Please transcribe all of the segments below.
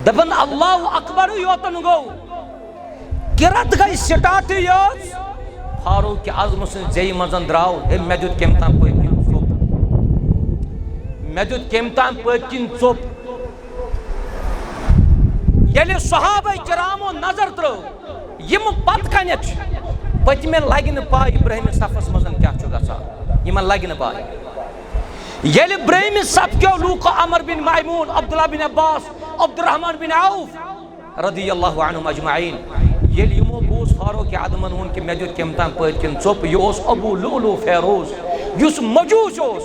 دپن اللہ اکبر یوتن گو کرت گئی start use فاروق اعظم سن زی مزن دراو ہے مے دیت کم تام پتکن ژوپ مے دیت کم تام پتکن ژوپ یلی صحابہ کرامو نظر ترو یم پت کنیت پتمہ لگہ نہ پاے ابراہیم صفس مزن کیا چھ گژھان یمن لگہ نہ پاے یلی ابراہیم صف کیو لوکو عمر بن میمون عبداللہ بن عباس عبد الرحمن بن عوف رضی اللہ عنہم اجمعین یلی یمو بوز فاروق اعظمن ہن کہ مے دیت کم تام پتکن ژوپ یہ اوس ابو لؤلؤ فیروز یس مجوس اوس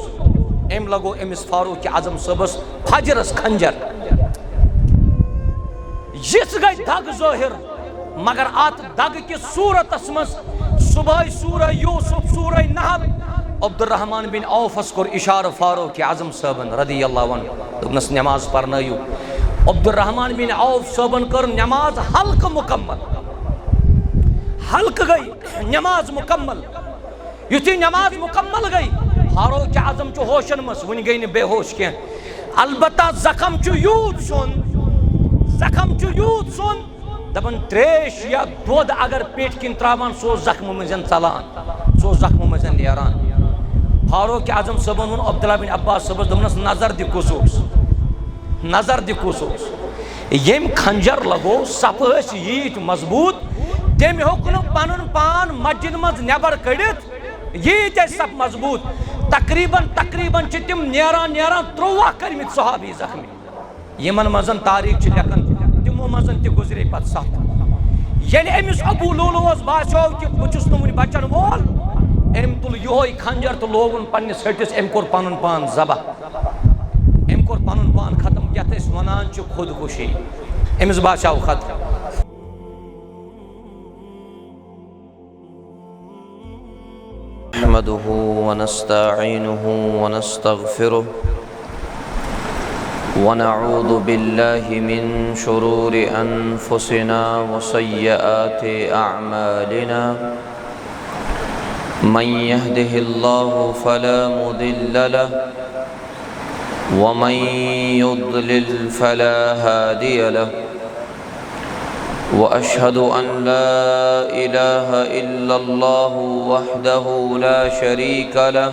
ام لگو امس فاروق اعظم صبس فجرس خنجر یس گئی دگ ظاہر مگر ات دگ کی صورتس مز صبح سورہ یوسف سورہ نحل عبد الرحمن بن عوفس کور اشارہ فاروق اعظم صاحبن رضی اللہ عنہ دپنس نماز پرنایو عبد الرحمن بن عوف صاحبن کر نماز حلق مکمل حلق گئی نماز مکمل یتھی نماز مکمل گئی فاروق اعظم چھ ہوشن مس ون گئی نہ بے ہوش کی البتہ زخم چھ یوت سن زخم چھ یوت سن دپن تریش یا دود اگر پیٹ کن تراوان سو زخم مزن ژلان سو زخم مزن نیران فاروق اعظم صاحبن ون عبداللہ بن عباس صاحبس دپنس نظر دی کسوس نظر دی کسوس یم خنجر لگو صف اس ییت مضبوط تم ہیوک نہ پنن پان مسجد مز نبر کڑت ییت صف مضبوط تقریباً چھ تم نیران 13 کرمت صحابی زخمی یمن مزن تاریخ چھ لکھن تمو مزن تہ گزرے پت 7 یل امس ابو لؤلؤس باسیو کہ بچس نہ ون بچن وول ام تل یہوے خنجر تو لوگن پنس ہٹس ام کور پنن پان ذبح ام کور پنن پان ختم یتھ اس ونان چھ خودکشی امس باسیو ختم نحمده ونستعينه ونستغفره ونعوذ بالله من شرور أنفسنا وسيئات أعمالنا من يهده الله فلا مضل له ومن يضلل فلا هادي له وأشهد أن لا إله إلا الله وحده لا شريك له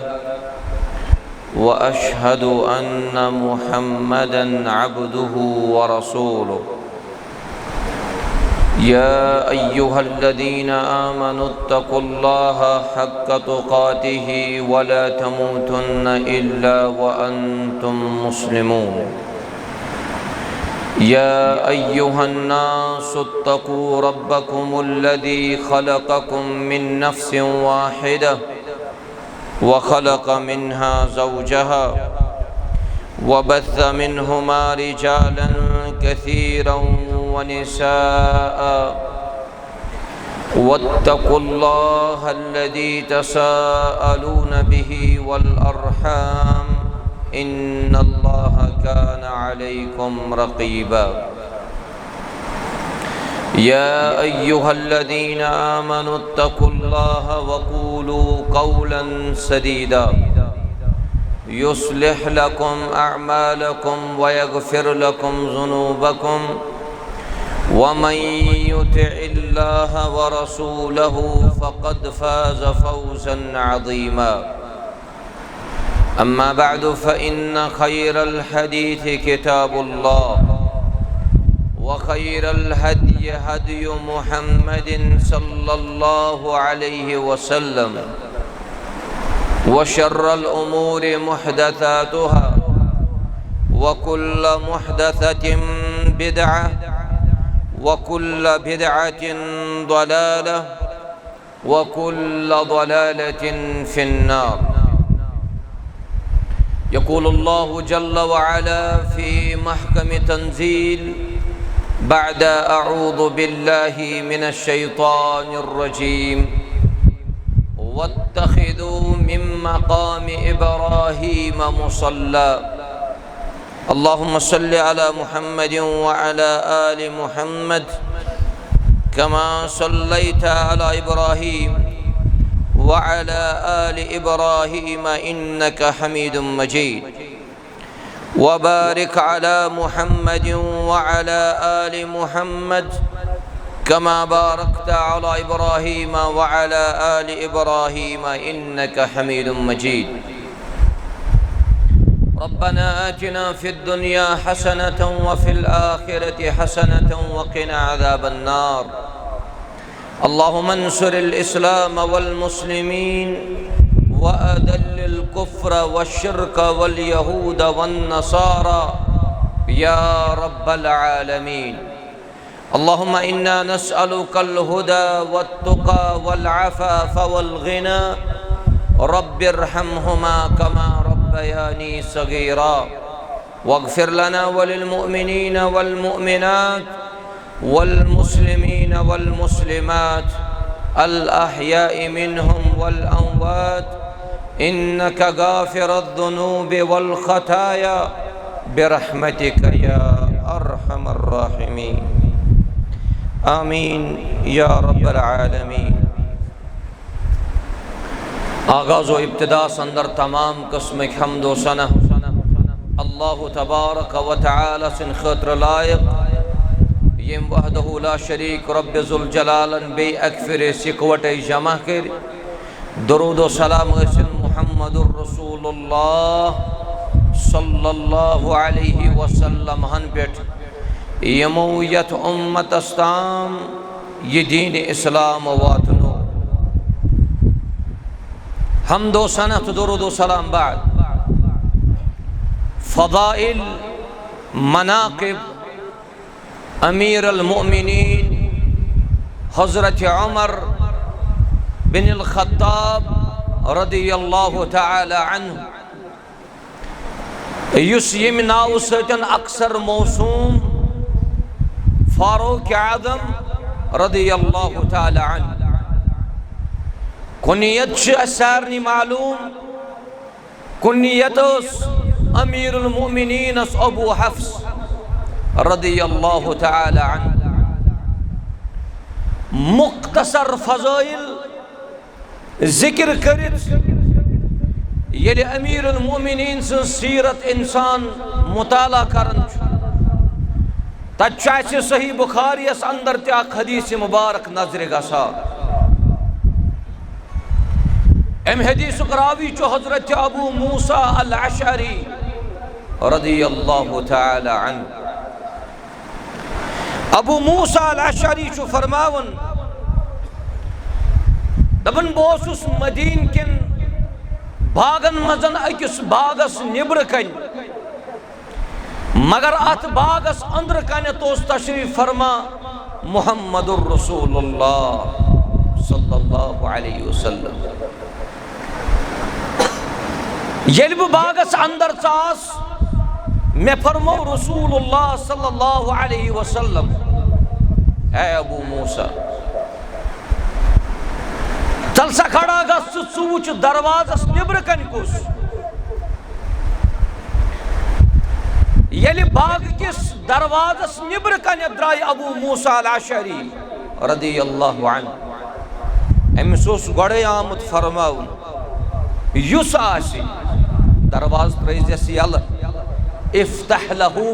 وأشهد أن محمدًا عبده ورسوله يا أيها الذين آمنوا اتقوا الله حق تقاته ولا تموتن إلا وأنتم مسلمون يا أيها الناس اتقوا ربكم الذي خلقكم من نفس واحدة وخلق منها زوجها وبث منهما رجالا كثيرا ونساء واتقوا الله الذي تساءلون به والأرحام إن الله كان عليكم رقيبا يا أيها الذين آمنوا اتقوا الله وقولوا قولا سديدا يصلح لكم أعمالكم ويغفر لكم ذنوبكم ومن يطع الله ورسوله فقد فاز فوزا عظيما أما بعد فإن خير الحديث كتاب الله وخير الهدي هدي محمد صلى الله عليه وسلم وشر الأمور محدثاتها وكل محدثة بدعة وكل بدعة ضلالة وكل ضلالة في النار يقول الله جل وعلا في محكم تنزيل بعد أعوذ بالله من الشيطان الرجيم واتخذوا من مقام إبراهيم مصلى اللهم صل على محمد وعلى آل محمد كما صليت على إبراهيم وعلى آل إبراهيم إنك حميد مجيد وبارك على محمد وعلى آل محمد كما باركت على إبراهيم وعلى آل إبراهيم إنك حميد مجيد. ربنا آتنا في الدنيا حسنة وفي الآخرة حسنة وقنا عذاب النار. اللهم انصر الإسلام والمسلمين وأذل الكفر والشرك واليهود والنصارى يا رب العالمين. اللهم إنا نسألك الهدى والتقى والعفاف والغنى. رب ارحمهما كما ربياني صغيرا. واغفر لنا وللمؤمنين والمؤمنات والمسلمين والمسلمات الأحياء منهم والأموات إنك غافر الذنوب والخطايا برحمتك يا أرحم الراحمين. آمین یا رب العالمین. آغاز و ابتدا اندر تمام قسم حمد و ثنا اللہ تبارک و تعالی سن خاطر لائق یم وحدہ لا شریک رب ذوالجلال بے اکفر سکوٹ جمع کر. درود و سلام حسن محمد الرسول اللہ صلی اللہ علیہ وسلم ہن پیٹ یمو یت امت استام یہ دین اسلام واتنو. حمد و ثنا درود و سلام بعد. فضائل مناقب امیر المؤمنین حضرت عمر بن الخطاب رضی اللہ تعالی عنہ یس یم ناو سۭتۍ اکثر موسوم فاروق اعظم رضی اللہ تعالی عنہ. کنیت چھ سارنی معلوم. کنیت اس امیر المؤمنین اس ابو حفص رضی اللہ تعالی عنہ. مختصر فضائل ذکر کرت یلی امیر المؤمنین سے سیرت انسان مطالعہ کرن تچ صحیح بخاری اس اندر تیاک حدیث مبارک نظر گسا. ام حدیث راوی چو حضرت ابو موسیٰ الاشعری رضی اللہ تعالی عنہ. ابو موسیٰ الاشعری چو فرماون دبن بوسس مدین کن باغن مزن اکس باغس نبر کن مگر ات باغس اندر کن توس تشریف فرما محمد الرسول اللہ صلی اللہ علیہ وسلم. یل بہ باغس اندر ژاس میں فرمو رسول اللہ صلی اللہ علیہ وسلم اے ابو موسیٰ چل سا کھڑا گس ژوچ دروازس نبر کن کس. یلی باغ کس دروازس نبر کن درائی ابو موسیٰ الاشعری رضی اللہ عنہ. امس اوس گۄڈے آمت فرماون یس آسی درواز ترٲیزٮ۪س یلہٕ افتح لہو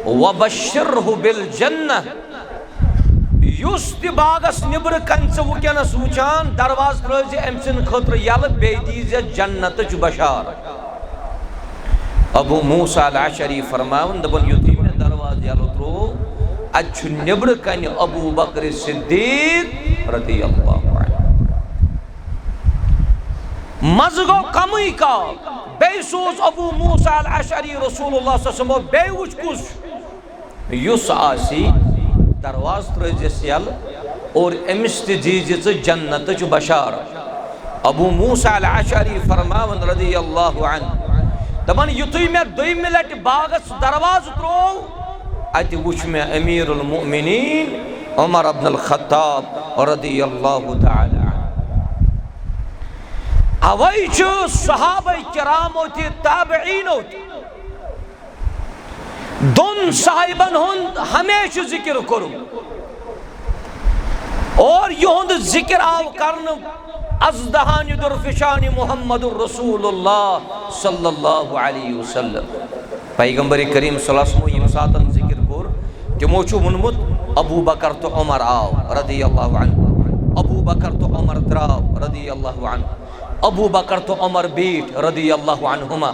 وبشرہ بالجنہ. یس تہ باغس نبر کن ژٕ وٕنکٮ۪نس وٕچھان درواز ترٲیزِ أمۍ سٕنٛدِ خٲطرٕ یلہٕ بیٚیہِ دیٖزٮ۪س جنتٕچ بشارت. ابو موسیٰ الاشعری فرماون دپن یُتھُے مےٚ درواز یلہٕ ترٛوو اتہِ چھُ نٮ۪برٕ کنہِ ابو بکر صدیق رضی اللہ عنہ. مزٕ گوٚو کمٕے کال بیٚیہِ سوز ابو موسیٰ الاشعری رسول اللہ صلی اللہ علیہ وسلم بیٚیہِ وٕچھ کُس یُس آسی درواز ترٲیزٮ۪س یلہٕ اور أمِس تہِ دیٖزِ ژٕ جنتٕچ بشارت. ابو موسیٰ الاشعری فرماون رضی اللہ عنہ دپن یُتھُے مےٚ دوٚیمہِ لٹہِ باغس درواز ترٛوو اتہِ وٕچھ مےٚ امیر المؤمنین عمر ابن الخطاب رضی اللہ تعالی عنہ. اوے چھُ صحابہ کرامو تہِ تابعینو تہِ دون صاحبن ہند ہمیشہ ذکر کوٚرمُت اور یہند ذکر آو کرنہٕ ازدہانہِ درفشانہِ محمد الرسول اللہ صلی اللہ علیہ وسلم. پیغمبر کریم صلی اللہ علیہ وسلم یم ساتن ذکر کور تمو چھو ونمت ابو بکر تو عمر آو رضی اللہ عنہ، ابو بکر تو عمر دراو رضی اللہ عنہ، ابو بکر تو عمر بیٹ رضی اللہ عنہما،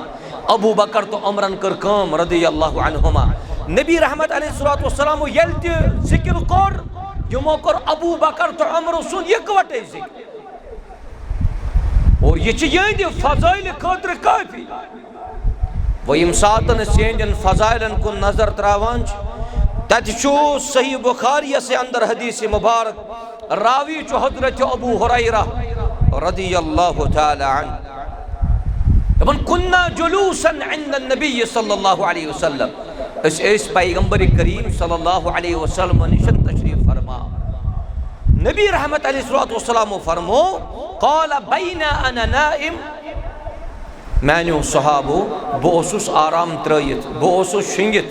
ابو بکر تو عمرن کر کام رضی اللہ عنہما۔ نبی رحمت علیہ الصلوۃ والسلام یل تہ ذکر کور یمو کر ابو بکر تو عمر سن یکوٹے ذکر، اور یہ چھ فضائل خاطر کافی۔ وہ یم ساتن سین فضائلن کو نظر تراوان تت چھو صحیح بخاری سے اندر حدیث مبارک راوی چھو حضرت ابو ہریرہ رضی اللہ تعالی عنہ ابن کننا جلوسا عند النبی صلی اللہ علیہ وسلم، اس پیغمبر کریم صلی اللہ علیہ وسلم نشن تشریف فرما، نبی رحمت علیہ الصلوۃ والسلام فرمو قال بین انا نائم، میانیو صحابو بوسوس آرام ترائیت بوسوس شنگت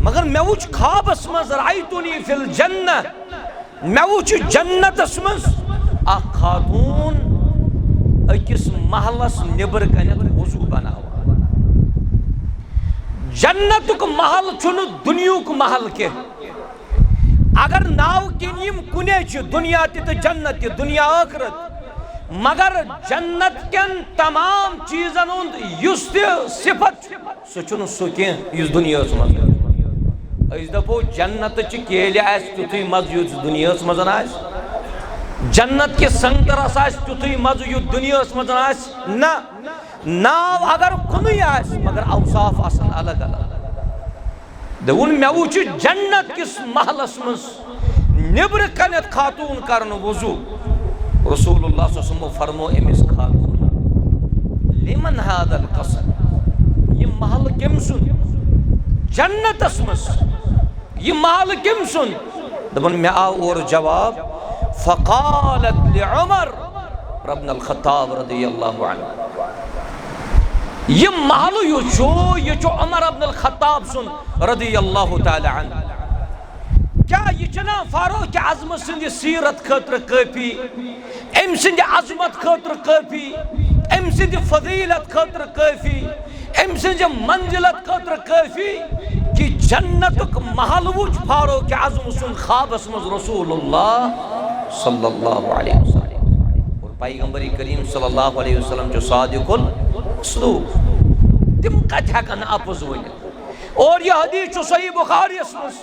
مگر میں وچ خوابس مز رأیتنی فی الجنہ، میں وچ جنت اسمز اخ خاتون اکس محلس نبر کنت وضو بناوا۔ جنت کو محل چھن دنیا کو محل کے، اگر ناو کنیم کنے چھ دنیا تی جنت تی دنیا آخرت، مگر جنت کن تمام چیزن ہند یس صفت سہ چھن سہ کی اس دنیا مز۔ اس دپو جنت چھ کیل آس تیتھے مز یس دنیا مز آس، جنت کے سنگترس آس تیتھے مز یت دنیا مز آس نہ، ناو اگر کُنُے آس مگر اوصاف آسن الگ الگ۔ دون مے وچھ جنت کس محلس مز نبر کنت خاتون کرن وضو، رسول اللہ صلی اللہ علیہ وسلم فرمو امس خاتون لمن هذا القصر، یہ محل کم سن جنت اسمس، یہ محل کم سن؟ دبن میں آو اور جواب فقالت لعمر ابن الخطاب رضی اللہ عنہ، یہ محل یہ چھو عمر ابن الخطاب سن رضی اللہ تعالی عنہ۔ کیا یہ چنا فاروق اعظم سند سیرت خاطر کافی، ام سند عظمت خاطر کافی، ام سند فضیلت خاطر کافی، ام سند منزلت خاطر کافی کہ جنت محل وچ فاروق اعظم سن خوابس مز رسول اللہ صلی اللہ علیہ وسلم، اور پیغمبر کریم صلی اللہ علیہ وسلم جو صادق المصدوق تم کت ہیکن اپز ونت۔ اور یہ حدیث چھو صحیح بخاری اسمس،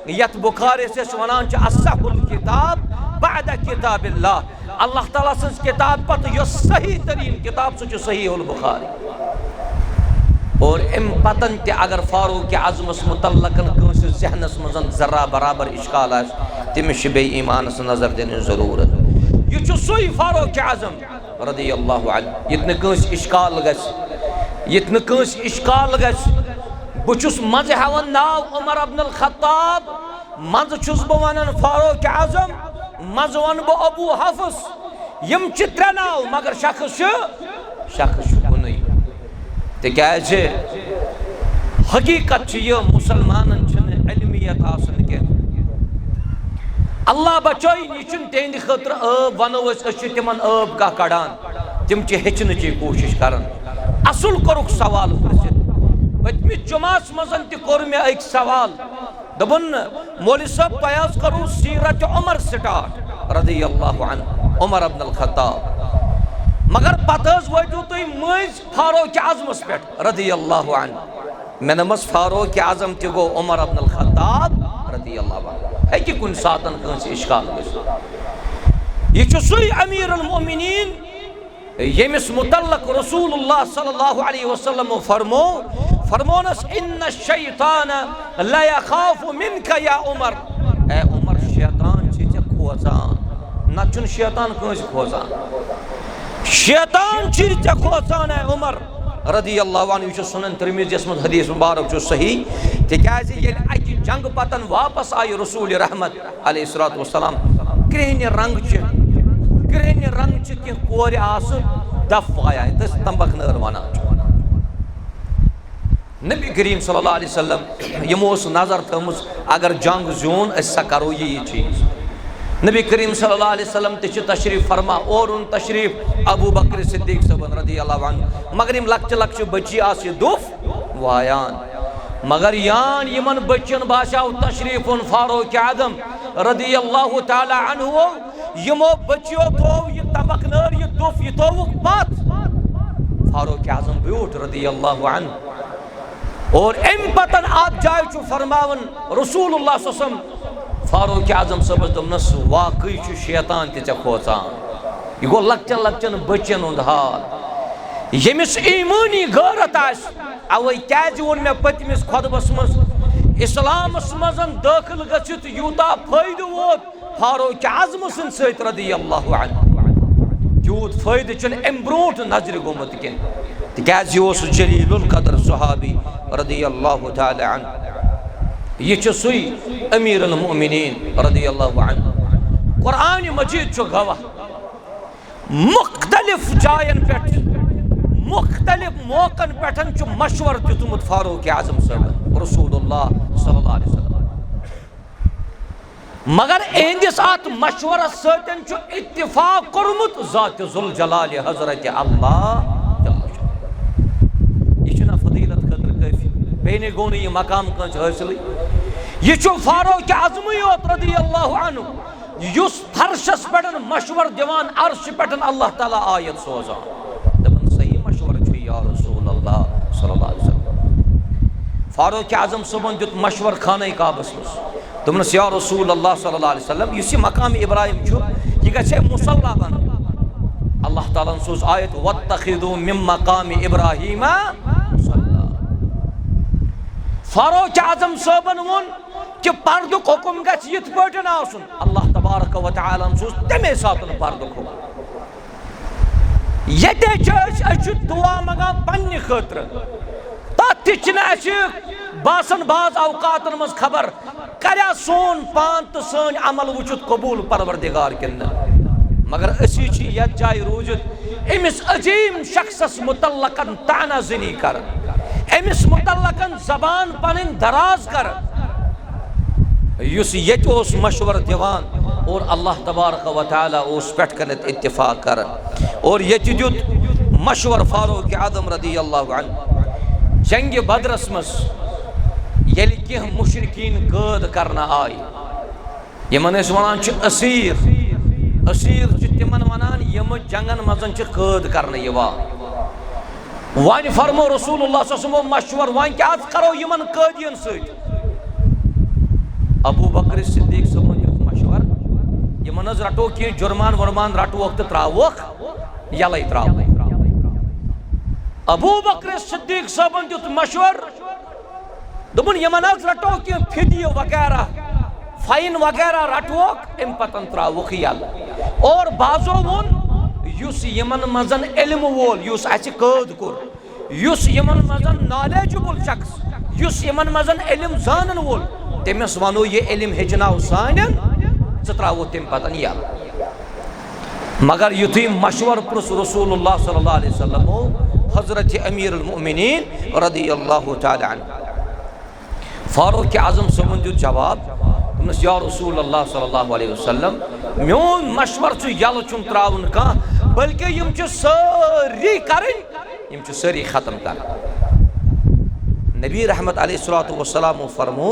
یت بخاری سے ونان چھ اصح الکتاب بعد کتاب اللہ، اللہ تعالیٰ سنس کتاب پتہ یہ صحیح ترین کتاب سو چھ صحیح البخاری۔ اور ام پتن تے اگر فاروق اعظمس متعلقن کنس ذہنس مزن ذرہ برابر اشکال آس تمس بے ایمانس نظر دین ضرورت۔ یہ چھو سوئی فاروق اعظم رضی اللہ عنہ، یتن کنس اشکال گس، یتن کنس اشکال گس بچس مز ہون ناو عمر ابن الخطاب، مز چھس بہ ونان فاروق اعظم، مز ون بہ ابو حفص، یم چھ ترے ناو مگر شخص کنی۔ تکیازِ حقیقت چھ یہ مسلمانن چھن علمیت آسن کے، اللہ بچائی نیچن تہند خاطر آب ونو اس تمن آب کا کڑان، تم چھ ہچن چی کوشش کرن۔ اصل کرک سوال پرسد وتمی جمعس مزن تی کور میں ایک سوال، دبن مولی صاحب پیاز کرو سیرت عمر سٹارٹ رضی اللہ عنہ، عمر ابن الخطاب، مگر پتہز وجو تو مز فاروق اعظمس پیٹ رضی اللہ عنہ، میں نمس فاروق اعظم تی گو عمر ابن الخطاب رضی اللہ عنہ، ہے کہ کن ساتن کنس اشکال گس۔ یہ چھو سوئی امیر المؤمنین یمس متعلق رسول اللہ صلی اللہ علیہ وسلم فرمونس ان الشیطان لا یخاف منک یا عمر، اے عمر شیطان چھ ژے کھوژان، نہ چھن شیطان کنس کھوژان، شیطان چھ ژے کھوژان اے عمر رضی اللہ عنہ۔ یہ سنن ترمذی اس میں حدیث مبارک جو صحیح، تکیازِ ییٚلہِ اکہ جنگ پتن واپس آئی رسول رحمت علیہ الصلوۃ والسلام، کرہنہِ رنگ چھ کی کور آس دف آیا تس تمبک نر ونان نبی کریم صلی اللہ علیہ وسلم یمو نظر تھمز اگر جنگ زون اس سا کرو یہ چیز۔ نبی کریم صلی اللہ علیہ وسلم تچ تشریف فرما اور ان تشریف ابو بکر صدیق صاحب رضی اللہ عنہ، مگر یم لکچ بچی آس دف وایان، مگر یان یمن بچن باشاو تشریف فاروق اعظم رضی اللہ تعالی عنہ یمو بچیو تو یہ تبک نار یہ دف یہ تو بات فاروق اعظم بیوٹ رضی اللہ عنہ اور ام پتن آت جائے چو فرماون رسول اللہ صلی اللہ علیہ وسلم فاروق اعظم صبح دمنس واقعی چو شیطان تی چا کھوچان یہ گو لکچن لکچن بچن ہند حال یمس ایمانی غیرت آس اوے کیاز ون میں پتمس خطبس مز اسلامس مزن داخل گچت یوتا فائدہ ووت فاروق اعظم سن سیت رضی اللہ عنہ یوت فائدہ چن ام برونٹ نظر گومت کن تکیاز یہ جلیل القدر صحابی رضی اللہ تعالی عنہ یہ سوی امیر المؤمنین رضی اللہ عنہ قرآن مجید چو گواہ مختلف جائن پیٹھ مختلف موقعن پیٹھن چو مشور دیتمت فاروق اعظم صاحب رسول اللہ صلی اللہ علیہ وسلم مگر اہندس آت مشورہ ساتن چو اتفاق کرمت ذات ذوالجلال حضرت اللہ یہ چھنا فضیلت خطر کافی بینے گونے یہ مقام کنچ حاصل یہ چھو فاروق اعظم یوت رضی اللہ عنہ یس فرشس پیٹن مشور دیوان عرش پیٹن اللہ تعالی آیت سوزان دبن صحیح مشور چھو یا رسول اللہ صلی اللہ علیہ وسلم فاروق اعظم صبح دیت مشور خانہ کعبہ مس دمنس یا رسول اللہ صلی اللہ علیہ وسلم یہ مقام ابراہیم چھو یہ گھے مصلی بن اللہ تعالیٰ سوز آیت واتخذوا من مقام ابراہیم مصلی فاروق اعظم صاحبن ون کہ پردک حکم گھس یت پٹن آسن اللہ تبارک و تعالیٰ سوز تمے ساتن پردک حکم یتے چھ دعا مگان پنہ خاطر تات چھن اس باسن باز اوقاتن مز خبر کریا سون پان تو سن عمل وچت قبول پروردگار کن مگر اسی چھ یت جائے روزت امس عظیم شخصس متعلقن تعنہ زنی کر امس متعلقن زبان پنن دراز کر یس یت اس مشور دیوان اور اللہ تبارک و تعالی اس پٹھ کنت اتفاق کر اور یت دیت مشور فاروق اعظم رضی اللہ عنہ جنگ بدرس مس یل کی مشرکین قید کرنا آئی یمن اس ونان چھ اسیر چھ تمن ونان یم جنگن مزن چھ قید کرنا یوان وان فرمو رسول اللہ صلی اللہ علیہ وسلم مشور وان کیا کرو یمن قیدین سۭتۍ ابو بکر صدیق صاحب دیت مشور یمن از رٹو کی جرمان ورمان رٹو وقت تراوخ یلے تراو ابو بکر صدیق صاحب دیت مشور دبن یمن از رٹو کی فدیو وغیرہ فائن وغیرہ رٹوک ام پتن تراوخ یل اور بازو ون یس یمن مزن علم وول یس اس قید کور یس یمن مزن نالیجبل شخص یس یمن مزن علم زانن وول تمس ونو یہ علم ہجناو سانن ستراو تم پتن یل مگر یتھی مشور پرس رسول اللہ صلی اللہ علیہ وسلم حضرت امیر المؤمنین رضی اللہ تعالی عنہ فاروق اعظم صاحب دیت جواب دمس یا رسول اللہ صلی اللہ علیہ وسلم میون مشور چھ یل چم تراون کان بلکہ یم چھ ساری کرن یم چھ ساری ختم کرن نبی رحمت علیہ الصلوۃ والسلام فرمو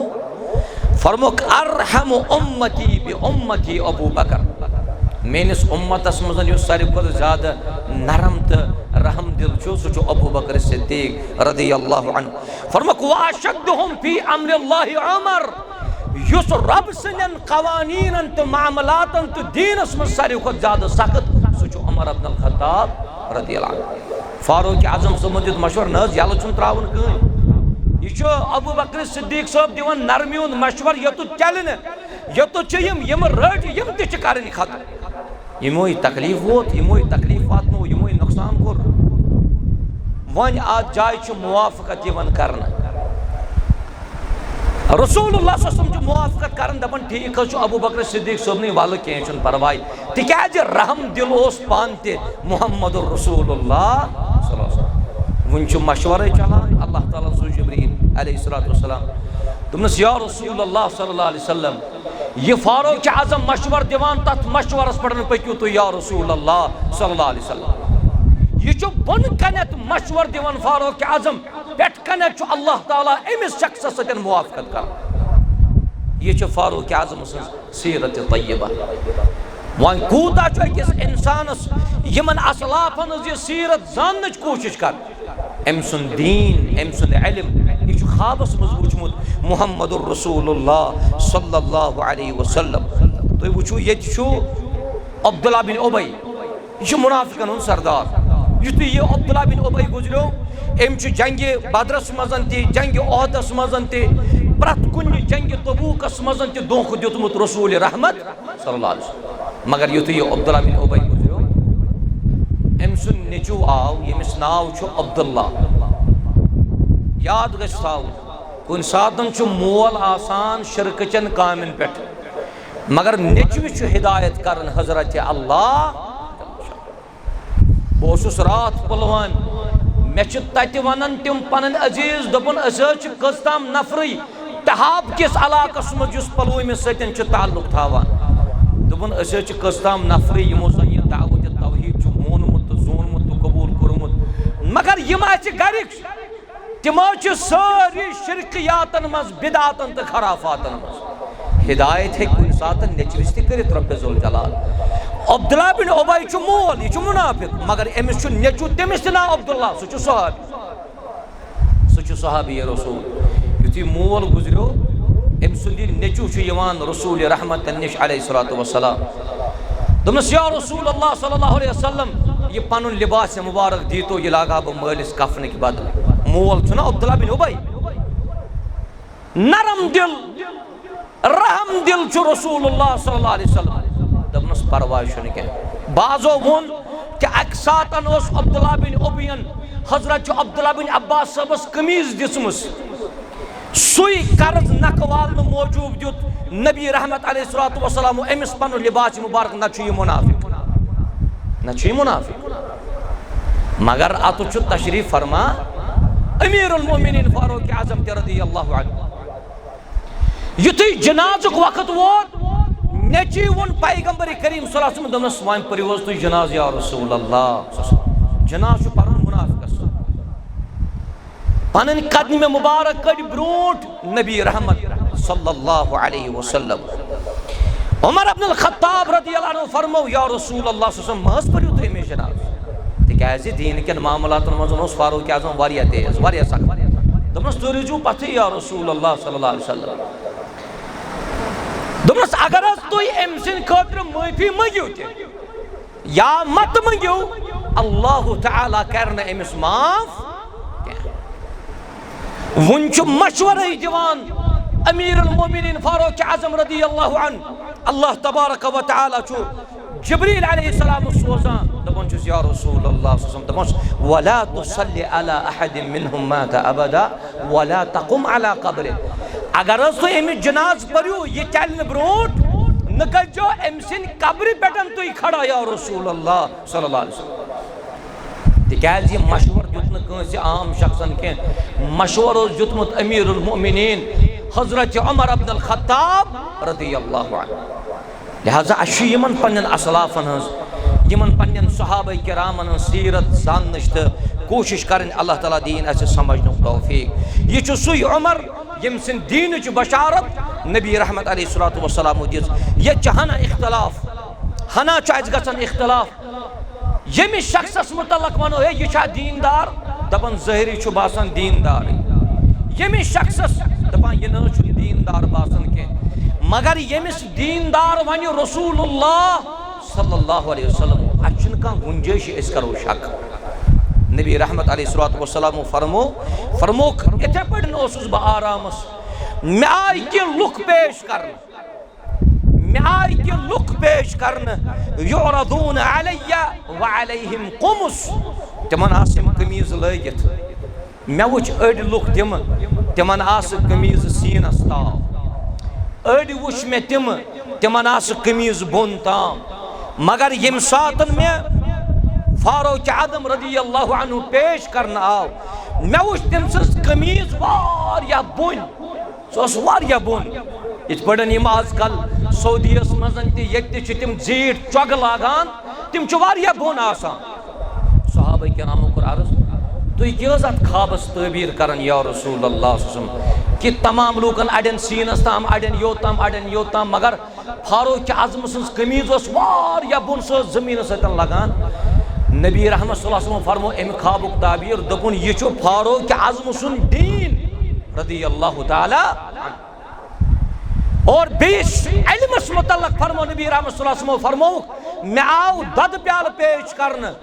ارحم امتی بامتی ابو بکر مینس امتس مزن یس ساری کھت زیادہ نرم تو رحم دل چھو سو چھو ابو بکر صدیق رضی اللہ عنہ فرمک واشدہم فی امر اللہ عمر یس رب سنن قوانین تو معاملات تو دین اس میں ساری کھت زیادہ سخت سو چھو عمر بن الخطاب رضی اللہ عنہ فاروق اعظم سمجھت مشور ناز یالو چھن تراون کہیں یہ چھو ابو بکر صدیق صاحب دیوان نرمیون مشور یتو چلن یتو چیم یم رٹ یم تچ کرن ختم یموی تکلیف ووت یموی تکلیف واتنو یموی نقصان کور ون آج جائے چھ موافقت یون کرنا رسول اللہ صلی اللہ علیہ وسلم چھ موافقت کرن دپن ٹھیک چھ ابو بکر صدیق صاحب نے والو کہیں چھن پروائی تکیاز رحم دل اس پانتے محمد رسول اللہ صلی اللہ علیہ وسلم ون چھ مشورہ چلان اللہ تعالیٰ سو جبریل علیہ السلام دمس یا رسول اللہ صلی اللہ علیہ وسلم یہ فاروق اعظم مشور دیوان تات مشورس پڑھن پکیو تو یا رسول اللہ صلی اللہ علیہ وسلم یہ جو بن کنت مشور دیوان فاروق اعظم پیٹ کنیٹ اللہ تعالیٰ امس شخص ستن موافقت کر. یہ فاروق اعظم سن سیرت طیبہ. وان کوتا اکس انسانس یمن اسلافن یہ سیرت زاننچ کوشش کر. ام سن دین ام سن علم یہ خوابس مز وچمت محمد الرسول اللہ صلی اللہ علیہ وسلم. تو وچھو یہ عبداللہ بن ابی یہ منافقن ہن سردار. یتھے یہ عبداللہ بن ابی گزریو ام جنگ بدرس مزن تی جنگ احدس مزن تی پرت کن جنگ تبوکس مزن تی دھوکہ دیتمت رسول رحمت صلی اللہ علیہ وسلم. مگر یتھے یہ عبداللہ بن ابی گزریو ام سن نیچو آو یمس ناو چھو عبداللہ. یاد گژھِ تھاوُن کُنہِ ساتن چھُ مول آسان شرکچن کامن پٮ۪ٹھ مگر نیچوِ چھُ ہدایت کرن حضرت اللہ. بہٕ اوسُس راتھ پُلوامہِ مےٚ چھِ تتہِ ونان تِم پنٕنۍ عزیز دوٚپُن أسۍ حظ چھِ کٔژ تام نفرٕے ٹہاب کِس علاقس منٛز یُس پلوٲمِس سۭتۍ چھُ تعلق تھاوان. دوٚپُن أسۍ حظ چھِ کٔژ تام نفرٕے یِمو زن یہِ دعوت توحیٖد چھُ مونمُت تہٕ زونمُت تہٕ قبوٗل کوٚرمُت. مگر یِم اَسہِ گرِکۍ تِم حظ چھِ سٲری شرکیاتن منٛز بدعاتن تہٕ خرافاتن منٛز. ہدایت ہیٚکہِ کُنہِ ساتہٕ نیچوِس تہِ کٔرِتھ رۄبِ ذوالجلال. عبداللہ بن ابی چھُ مول یہ چھُ منافق مگر أمِس چھُ نیچو تٔمِس تہِ ناو عبداللہ سُہ چھُ صحابی. سُہ چھُ صحابی رسول. یُتھُے مول گُزریو أمۍ سُنٛد یہِ نیچو چھُ یِوان رسول رحمتن نِش علیہ الصلوۃ والسلام. دوٚپنَس یا رسول اللہ صلی اللہ علیہ وسلم یہ پنُن لباس مبارک دیٖتو یہ لاگہٕ ہا بہٕ مٲلِس کفنٕکۍ بدلہٕ. مول چھُنہ عبداللہ بن ابی نرم دل رحم دل چھُ رسول اللہ صلی اللہ علیہ وسلم. دوٚپنَس پرواے چھُنہٕ کینٛہہ. بعضو ووٚن کہ اکہِ ساتن اوس عبداللہ بن ابیَن حضرت چھُ عبداللہ بن عباس صٲبس قمیٖض دِژمٕژ سُے قرض نکھٕ والنہٕ موٗجوٗب دیُت نبی رحمت علیہ الصلوۃ والسلام أمِس پنُن لباس مبارک. نہ چھُ یہِ منافق نہ چھُ یہِ منافق. مگر اتھ چھُ تشریف فرما امیر المومنین فاروق اعظم تہِ رضی اللہ عنہ. یُتھُے جنازُک وقت ووت نیچی ووٚن پیغمبر کریم صلی اللہ علیہ وسلم دوٚپنَس وۄنۍ پٔرِو حظ تُہۍ جناز یا رسول اللہ. جناز چھُ پرُن منافقس. پنٕنۍ قدمہِ مبارک کٔڑۍ برونٛٹھ نبی رحمت صلی اللہ علیہ وسلم. عمر ابن الخطاب رضی اللہ عنہ فرمو یا رسول اللہ صلی اللہ علیہ وسلم مہ حظ پٔرِو تُہۍ أمِس جناز. تِکیٛازِ دیٖن کٮ۪ن معاملاتن منٛز اوس فاروق اعظم واریاہ تیز واریاہ سخت. دوٚپنَس تُہۍ روٗزِو پتھٕے یا رسول اللہ صلی اللہ علیہ وسلم. دوٚپنَس اگر حظ تُہۍ أمۍ سٕنٛدِ خٲطرٕ معٲفی منٛگِو تہِ یا متہٕ منٛگِو اللہ تعالیٰ کرِ نہٕ أمِس معاف کینٛہہ. وُنہِ چھُ مشورے دِوان امیر المومنین فاروق اعظم رضی اللہ عنہ. اللہ تبارک و تعالیٰ چھُ جبریل علیہ السلام سوزان دپان چھُس یا رسول اللہ صلی اللہ علیہ وسلم دپان چھُس ولا تصلی علی احد منہم مات ابدا ولا تقم علی قبرہ. اگر حظ تُہۍ أمِس جناز پٔرِو یہِ چلہِ نہٕ برونٛٹھ نہ کٔرۍزیو أمۍ سٕنٛدِ قبرِ پٮ۪ٹھ تُہۍ کھڑا یا رسول اللہ صلی اللہ علیہ وسلم. تِکیٛازِ یہِ مشور دیُت نہٕ کٲنٛسہِ عام شخصن کینٛہہ. مشور اوس دیُتمُت امیر المومنین حضرت عمر ابن الخطاب رضی اللہ عنہ. لہذا اَسہِ چھُ یِمن پننٮ۪ن اسلافن ہٕنٛز یِمن پننٮ۪ن صحابہ کرامن ہٕنٛز سیرت زاننٕچ تہٕ کوٗشش کرٕنۍ اللہ تعالیٰ دِیِن اَسہِ سمجھنُک توفیٖق. یہِ چھُ سُے عمر ییٚمہِ سٕنٛدِ دیٖنٕچ بشارت نبی رحمت علیہ الصلوۃ والسلامو دِژ. ییٚتہِ چھِ ہنا اختلاف ہنا چھُ اَسہِ گژھان اختلاف. ییٚمِس شخصس متعلق ونو ہے یہِ چھا دیٖندار دپان ظٲہری چھُ باسان دیٖندارٕے. ییٚمِس شخصس دپان یہِ نہ حظ چھُنہٕ دیٖندار باسان کینٛہہ. مگر ییٚمِس دیٖندار ونہِ رسول اللہ صلی اللہ علیہ وسلم اتھ چھُنہٕ کانٛہہ گُنجٲیشی أسۍ کرو شک. نبی رحمت علیہ الصلوۃ والسلام فرموکھ یِتھے پٲٹھۍ اوسُس بہٕ آرامس مےٚ آیہِ کینٛہہ لُکھ پیش کرنہٕ یعرضون علیہ وعلیہم قمص. تِمن آسہٕ یِم قمیٖض لٲگِتھ. مےٚ وٕچھ أڑۍ لُکھ تِمن آسہٕ قمیٖض سیٖنس تام. أڑۍ وٕچھ مےٚ تِمن آسہٕ قمیٖض بۄن تام. مگر ییٚمہِ ساتن مےٚ فاروق اعظم رضی اللہ عنہ پیش کرنہٕ آو مےٚ وٕچھ تٔمۍ سٕنٛز قمیٖض واریاہ بۄن. سۄ ٲس واریاہ بۄن. یِتھ پٲٹھۍ یِم آز کل سعودیس منٛز تہِ ییٚتہِ تہِ چھِ تِم زیٖٹھ چۄگہٕ لاگان تِم چھِ واریاہ بۄن آسان. صحابہ کرامو کوٚر عرض تُہۍ کیٛاہ ات خوابس تعبیر کران یا رسول اللہ صلی اللہ علیہ وسلم کہ تمام لوکن اڑین سینس تام اڑین یوتام مگر فاروق اعظم سٕنٛز قمیٖض ٲس واریاہ بۄن سۄ ٲس زٔمیٖنس سۭتۍ لگان نبی رحمت صلی اللہ علیہ وسلم فرمو امہِ خوابُک تعبیر دوٚپُن یہِ چھُ فاروق اعظم سُنٛد دیٖن رضی اللہ تعالیٰ اور بیٚیہِ علمس متعلق فرمو نبی رحمت صلی اللہ علیہ وسلم فرموُکھ مےٚ آو دۄدٕ پیالہٕ پیش کرنہٕ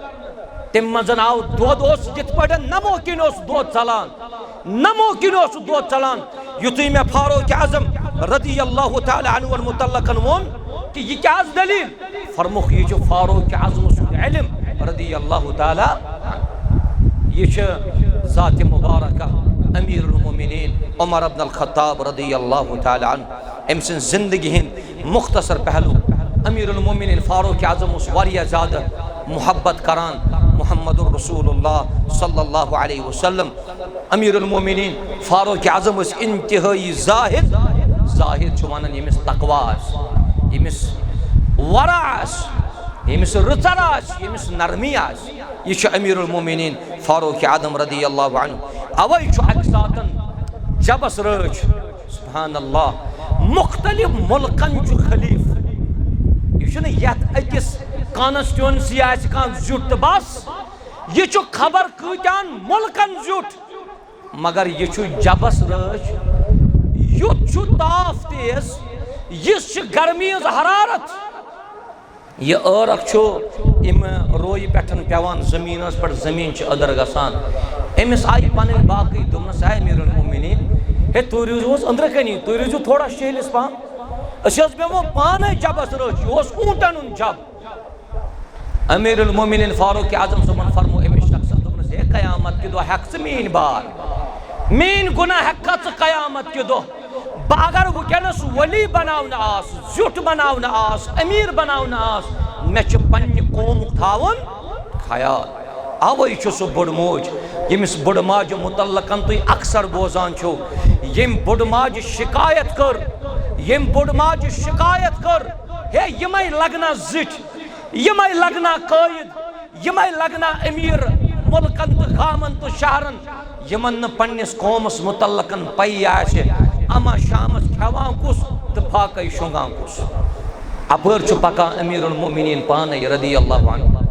تمہِ منٛز آو دۄد اوس یِتھ پٲٹھۍ نمو کِنۍ اوس دۄد ژلان نمو کِنۍ اوس دۄد ژلان یُتھُے مےٚ فاروق اعظم رضی اللہ تعالیٰ عنہُ متعلقن ووٚن کہ یہِ کیٛاہ حظ دلیٖل فرموکھ یہِ چھُ فاروق اعظم سُنٛد علم رضی اللہ تعالیٰ یہ ذات مبارکہ امیر المومنین عمر ابن الخطاب رضی اللہ تعالیٰ عنہ ام سن زندگی ہند مختصر پہلو امیر المومنین فاروق اعظم اس واریاہ زیادہ محبت کران محمد الرسول اللہ صلی اللہ علیہ وسلم امیر المومنین فاروق اعظم اس انتہائی زاہد زاہد چھُ ونان ییٚمِس تقوا آسہِ ییٚمِس ورع آسہِ ییٚمِس رٕژر آسہِ ییٚمِس نرمی آسہِ یہ چھُ امیر المومنین فاروق اعظم رضی اللہ عنہ اوے چھُ اکہِ ساتن جبس رٲچھ سبحان اللہ مختلف ملکن چھُ خلیف یہ چھُنہٕ یتھ أکِس کانسٹیچوینسی آسہِ کانٛہہ زیُٹھ تہٕ بس یہ چھُ خبر کۭتیاہن ملکن زیُٹھ مگر یہ چھُ جبس رٲچھ یُتھ چھُ تاپھ تیز یِژھ چھِ گرمی ہٕنٛز حرارت یہ ٲرق چھُ اَمہِ رویہِ پٮ۪ٹھ پیوان زٔمیٖنس پٮ۪ٹھ زٔمیٖن چھِ أدٕر گژھان أمِس آیہِ پنٕنۍ باقٕے دوٚپنس ہے امیر المومنین ہے تُہۍ روٗزِو حظ أنٛدرٕ کَنی تُہۍ روٗزِو تھوڑا شہلِس پہم أسۍ حظ بیٚہمو پانے جبس رٲچھ یہِ اوس اوٗنٛٹن ہُنٛد جب امیر المومنین فاروق اعظم صٲبن فرمو أمِس شخصن دوٚپنس ہے قیامت کہِ دۄہ ہٮ۪کہٕ ژٕ میٛٲنۍ بار میٛٲنۍ گُناہ ہٮ۪ککھا ژٕ قیامت کہِ دۄہ بہٕ اگر وٕنکٮ۪نس ولی بناونہٕ آس زیُٹھ بناونہٕ آس امیر بناونہٕ آس مےٚ چھُ پننہِ قومُک تھاوُن خیال اوے چھُ سُہ بٔڑ موج ییٚمِس بٔڑ ماجہِ متعلقن تُہۍ اکثر بوزان چھِو ییٚمۍ بٔڑ ماجہِ شکایت کٔر ییٚمۍ بٔڑ ماجہِ شکایت کٔر ہے یِمے لگنا زِٹھۍ یِمے لگنا قٲیِد یِمے لگنا امیر ملکن تہٕ گامن تہٕ شہرن یِمن نہٕ پننِس قومس متعلقن پیی آسہِ اما شامس کھٮ۪وان کُس تہٕ فاقے شۄنٛگان کُس اپٲرۍ چھُ پکان امیر المومنین پانے رضی اللہ عنہ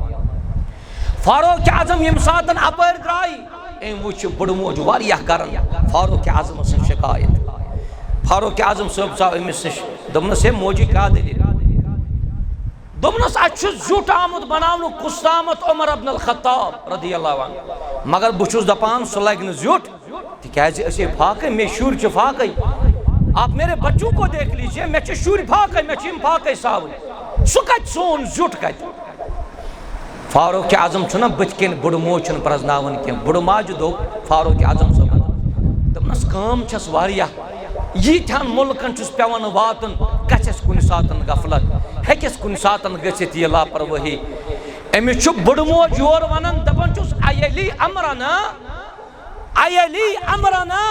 فاروق اعظم ییٚمہِ ساتن اپٲرۍ درٛاے أمۍ وٕچھ بٔڑ موج واریاہ کران فاروق اعظم سٕنٛز شکایت فاروق اعظم صٲب ژاو أمِس نِش دوٚپنس ہے موجی کیٛاہ دٔلیٖل دوٚپنس اَتہِ چھُ زیُٹھ آمُت بناونہٕ قُسامت عمر ابن الخطاب رضی اللہ عنہ مگر بہٕ چھُس دپان سُہ لگہِ نہٕ زیُٹھ تِکیٛازِ أسۍ ہے فاقے مےٚ شُرۍ چھِ فاقے آپ میرے بچوں کو دیکھ لیجیے مےٚ چھِ شُرۍ فاقے مےٚ چھِ یِم فاقے ساوٕنۍ سُہ کتہِ سون زیُٹھ کتہِ فاروق اعظم چھُنہ بٕتھِ کَنۍ بٔڑ موج چھُنہٕ پرٛزناوان کینٛہہ بٔڑ ماجہِ دوٚپ فاروق اعظم صٲبن دوٚپنس کٲم چھس واریاہ ییٖتہن مُلکن چھُس پیوان واتُن گژھٮ۪س کُنہِ ساتن غفلت ہیٚکٮ۪س کُنہِ ساتن گٔژھِتھ یہِ لاپروٲہی أمِس چھُ بٔڑ موج یورٕ ونان دپان چھُس ایلی امرنا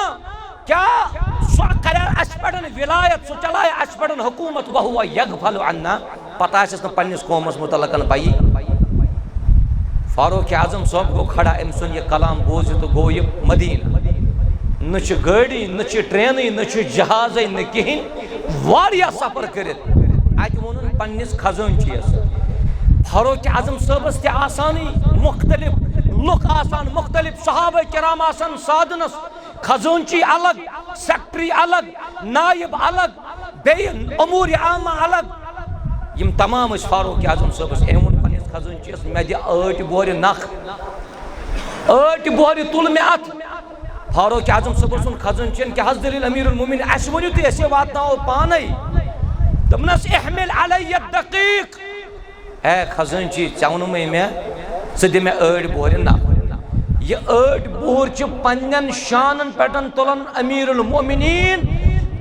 کیٛاہ سۄ کرِ اَسہِ پٮ۪ٹھ ولایت سُہ چلایہِ اَسہِ پٮ۪ٹھ حکوٗمت وہُوَ یغفل عنا پتہٕ آسٮ۪س نہٕ پننِس قومس متعلقن پیی فاروق اعظم صٲب گوٚو کھڑا أمۍ سُنٛد یہِ کلام بوٗزِتھ تہٕ گوٚو یہِ مدیٖنہ نہ چھِ گٲڑی نہ چھِ ٹرینٕے نہ چھُ جہازے نہ کِہیٖنۍ واریاہ سفر کٔرِتھ اَتہِ ووٚنُن پننِس خزٲنچِیَس فاروق اعظم صٲبس تہِ آسانٕے مختلف لُکھ آسان مختلف صحابہ کرام آسان سادنس خزٲنچی الگ سیکٹری الگ نائب الگ بیٚیہِ اموٗرِ عامہ الگ یِم تمام ٲسۍ فاروق اعظم صٲبس أمۍ ووٚن پننِس خزٲنچِیَس مےٚ دِ ٲٹۍ بورِ نکھ ٲٹۍ بورِ تُل مےٚ اتھ فاروق اعظم صٲبس ووٚن خزٲنچین کیٛاہ حظ دٔلیٖل امیر المومنین اَسہِ ؤنِو تُہۍ أسۍ ہے واتناوو پانے دوٚپنس احمل علی الدقیق اے خزٲنچی ژےٚ ووٚنُمے مےٚ ژٕ دِ مےٚ ٲٹۍ بورِ نکھ یہ ٲٹۍ بور چھِ پننٮ۪ن شانن پٮ۪ٹھ تُلان امیر المومنین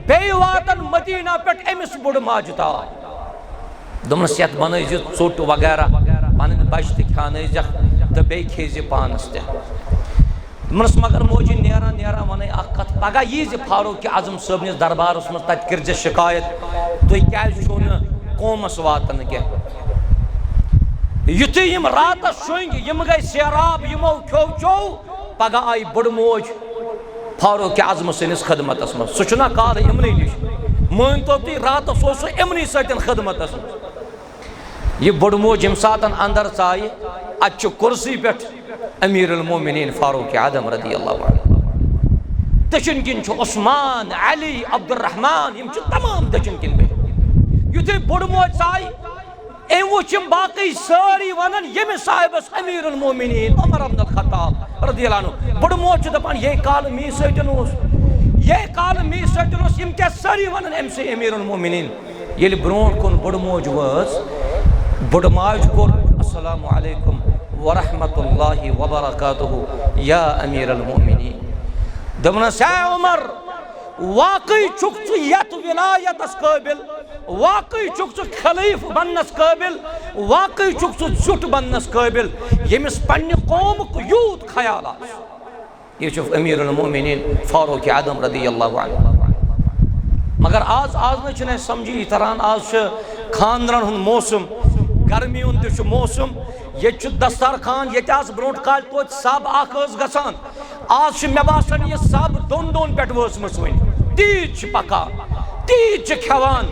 بیٚیہِ واتان مدیٖنہ پٮ۪ٹھ أمِس بٔڑ ماجہِ تام دوٚپنس یتھ بنٲیزِ ژوٚٹ وغیرہ پنٕنۍ بچہِ تہِ کھیٛانٲیزٮ۪کھ تہٕ بیٚیہِ کھیٚیہِ زِ پانس تہِ دوٚپنس مگر موجی نیران نیران ونے اکھ کتھ پگاہ یی زِ فاروق اعظم صٲبنِس دربارس منٛز تتہِ کٔرزِ شکایت تُہۍ کیٛازِ چھُو نہٕ قومس واتان کینٛہہ یُتھُے یِم راتس شۄنٛگۍ یِم گٔے سیراب یِمو کھیوٚو چیوٚو پگہ آئی بڑ موج فاروق اعظم سنس خدمتس من سہ کال امنی نش مٲنۍ تو تھی راتس اوس سہ امنی سۭتۍ خدمتس من یہ بڑ موج یم ساتن اندر ژایہِ اتہِ چھُ کرسی پٮ۪ٹھ امیر المومنین فاروق اعظم رضی اللہ عنہ دچن کن چھُ عثمان علی عبدالرحمان یم چھِ تمام دچن کن بہتھ یُتھُے بڑ موج ژایہِ أمۍ وٕچھ یِم باقٕے سٲری ونان ییٚمِس صاحبس امیر المومنین عمر بن الخطاب رضی اللہ عنہ بڑ موج چھُ دپان یہ کال می سۭتۍ اوس یہ کال می سۭتۍ اوس یم کیٛاہ سٲری ونان أمۍ سٕے امیر المومنین ییٚلہِ برونٛٹھ کُن بڑ موج وٲژ بڑ ماجہِ کوٚر السلام علیکم ورحمۃ اللہ وبرکاتہ یا امیر المومنین دپنس ہے عمر واقعی چھُکھ ژٕ یتھ ولایتس قٲبل واقعی چھُکھ ژٕ خلیف بننس قٲبل واقعی چھُکھ ژٕ زیُٹھ بننس قٲبل ییٚمِس پننہِ قومُک یوٗت خیال آسہِ یہ چھُ امیر المومنین فاروق اعظم رضی اللہ عنہ مگر آز نہ چھُنہٕ اَسہِ سمجھی تران آز چھُ خاندرن ہُنٛد موسم گرمی ہُنٛد تہِ چھُ موسم ییٚتہِ چھُ دسترخان ییٚتہِ آز برونٛٹھ کالہِ توتہِ سب اکھ ٲس گژھان آز چھُ مےٚ باسان یہِ سب دۄن پٮ۪ٹھ وٲژمٕژ وۄنۍ تیٖژ چھِ پکان تیٖژ چھِ کھٮ۪وان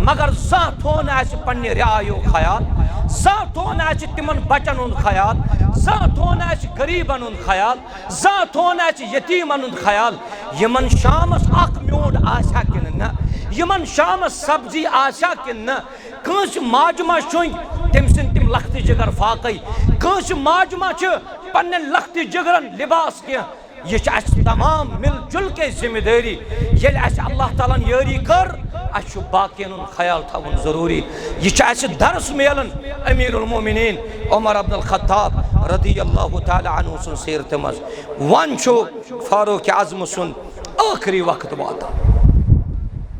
مگر زانٛہہ تھوٚو نہٕ اَسہِ پننہِ رعایو خیال زانٛہہ تھوٚو نہٕ اَسہِ تِمن بچن ہُنٛد خیال زانٛہہ تھوٚو نہٕ اَسہِ غریٖبن ہُنٛد خیال زانٛہہ تھوٚو نہٕ اَسہِ یتیٖمن ہُنٛد خیال یِمن شامس اکھ میوٗنٛڈ آسہِ ہا کِنہٕ نہ یِمن شامس سبزی آسہِ ہا کِنہٕ نہ کٲنٛسہِ ماجہِ ما شۄنٛگۍ تٔمۍ سٕنٛدۍ تِم لختہٕ جگر فاقے کٲنٛسہِ ماجہِ ما چھِ پننٮ۪ن لختہٕ جگرن لباس کینٛہہ یہ چھِ اَسہِ تمام مِل جُل کے ذمہ دٲری ییٚلہِ اَسہِ اللہ تعالیٰ ہن یٲری کٔر اَسہِ چھُ باقین ہُنٛد خیال تھاوُن ضروٗری یہِ چھِ اَسہِ درس میلان امیر المومنین عمر بن الخطاب رضی اللہ تعالیٰ عنہ سٕنٛز سیرتہِ منٛز وۄنۍ چھُ فاروق اعظم سُنٛد ٲخری وقت واتان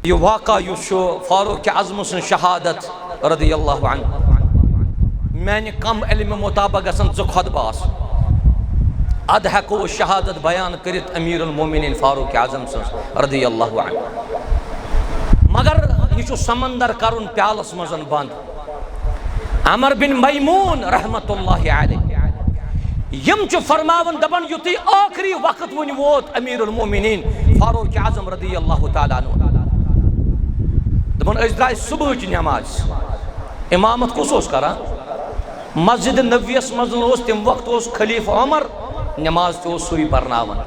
یہ واقعہ یُس چھُ فاروق اعظم سٕنٛز شہادت رضی اللہ عنہ میانہِ کم علمہِ مطابق گژھن 2 خطبہٕ آسٕنۍ اد ہیکو شہادت بیان کرت امیر المومنین فاروق اعظم سٕنٛز رضی اللہ عنہ مگر یہ چھُ سمندر کرن پیالس مزن بند عمر بن میمون رحمت اللہ علیہ یم چھِ فرماون دپان یُتھُے آخری وقت وۄنۍ ووت امیر المومنین فاروق اعظم رضی اللہ تعالیٰ عنہ دپان أسۍ درٛاے صبحٕچ نٮ۪ماز امامت کُس اوس کران مسجد نبویس منٛز اوس تمہِ وقتہٕ اوس خلیفہ عمر نماز تہِ اوس سُے پرناوان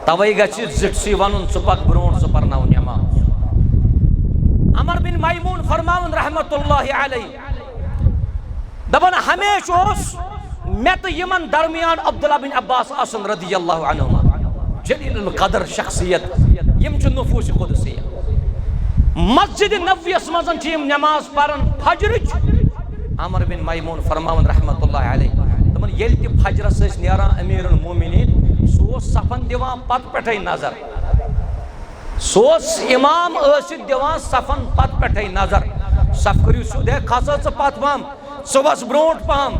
توے گژھِ زِٹھسٕے وَنُن ژٕ پک برونٛٹھ ژٕ پرناو نماز عمر بن میمون فرماون رحمت اللہ علیہ دپان ہمیشہ اوس مےٚ تہٕ یِمن درمیان عبداللہ بن عباس آسان رضی اللہ عنہما جلیل القدر شخصیت یم چھِ نفوس قدسیہ مسجد نبویس منٛز چھِ یِم نماز پران فجرٕچ عمر بن میمون فرماون رحمت اللہ علیہ دپان ییٚلہِ تہِ فجرس ٲسۍ نیران امیر المومنین سُہ اوس صفن دِوان پتہٕ پٮ۪ٹھے نظر سُہ اوس امام ٲسِتھ دِوان صفن پتہٕ پٮ۪ٹھے نظر صف کٔرِو سیوٚد ہے کھسا ژٕ پتہٕ پہم ژٕ وَس برونٛٹھ پہم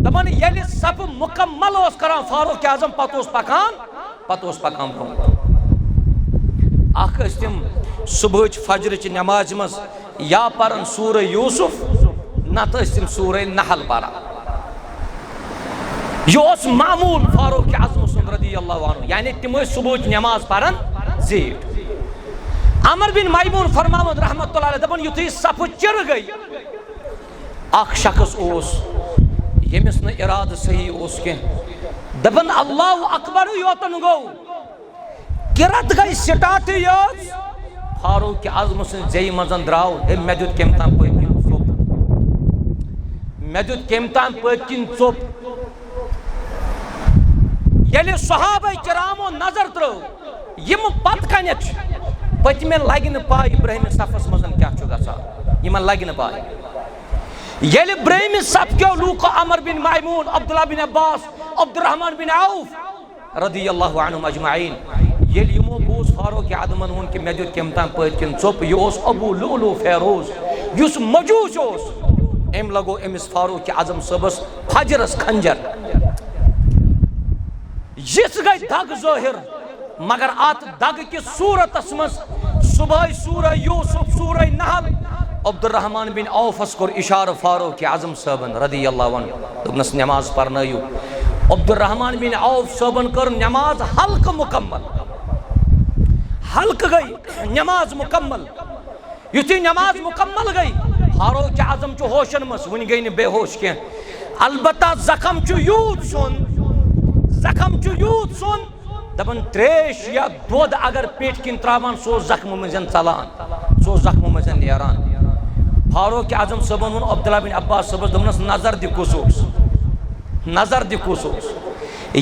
دپان ییٚلہِ صف مکمل اوس کران فاروق اعظم پتہٕ اوس پکان برونٛٹھ اکھ ٲسۍ تِم صبحٕچ فجرٕچ نمازِ منٛز یا پران سورہ یوسف نتہٕ ٲسۍ تِم سورہ نحل پران یہ اوس معمول فاروق اعظم سُنٛد رضی اللہ عنہ یعنی تِم ٲسۍ صبحٕچ نماز پران زیٖٹھ عمر بن میمون فرماون رحمت اللہ علیہ دپان یُتھُے صفہٕ چِرٕ گٔے اکھ شخص اوس ییٚمِس نہٕ ارادٕ صحیح اوس کینٛہہ دپان اللہ اکبر یوتن گوٚو کِرت گٔے سٹاٹٕے یٲژ فاروق اعظم سٕنٛزِ زیٚیہِ منٛز درٛاو ہے مےٚ دیُت کٔمۍ تام پٔتۍ کِنۍ ژوٚپ مےٚ دیُت کٔمۍ تام پٔتۍ کِنۍ ژوٚپ ییٚلہِ صحابہ کرامو نظر ترٲو یم پتہٕ کنیٚتھ چھِ پٔتمہِ لگہِ نہٕ پاے برٛہمہِ صفس منٛز کیٛاہ چھُ گژھان یِمن لگہِ نہٕ پاے ییٚلہِ برٛہمہِ صف کیو لوٗکو عمر بن میمون عبداللہ بن عباس عبدالرحمان بن عوف رضی اللہ عنہم اجمعین ییٚلہِ یِمو بوٗز فاروق اعظمن ووٚن کہِ مےٚ دیُت کٔمۍ تام پٔتۍ کِنۍ ژوٚپ یہِ اوس ابوٗ لؤلؤ فیروز یُس مجوٗس اوس أمۍ لگوو أمِس فاروق اعظم صٲبس فجرس کھنجر یِژھ گٔے دگ ظٲہِر مگر ات دگ کِس صوٗرتس منٛز صبحٲے سورہ یوسف سورہ نحل عبدالرحمان بن عوفس کوٚر اِشارٕ فاروق اعظم صٲبن رضی اللہ عنہ دوٚپنس نماز پرنٲیِو عبد الرحمن بن عوف صوبن کر نماز حلق مکمل، حلق گئی نماز مکمل، یتھی نماز مکمل گئی فاروق اعظم چھ ہوشن مس ون گئی نہ بے ہوش کی، البتہ زخم چھ یوت سن، زخم چھ یوت سن دپن تریش یا دود اگر پیٹ کن تراوان سو زخم مزن ژلان، سو زخم مزن نیران۔ فاروق اعظم صبن ون عبداللہ بن عباس صبس دپنس نظر دی کسوس، نظر دی کسوس،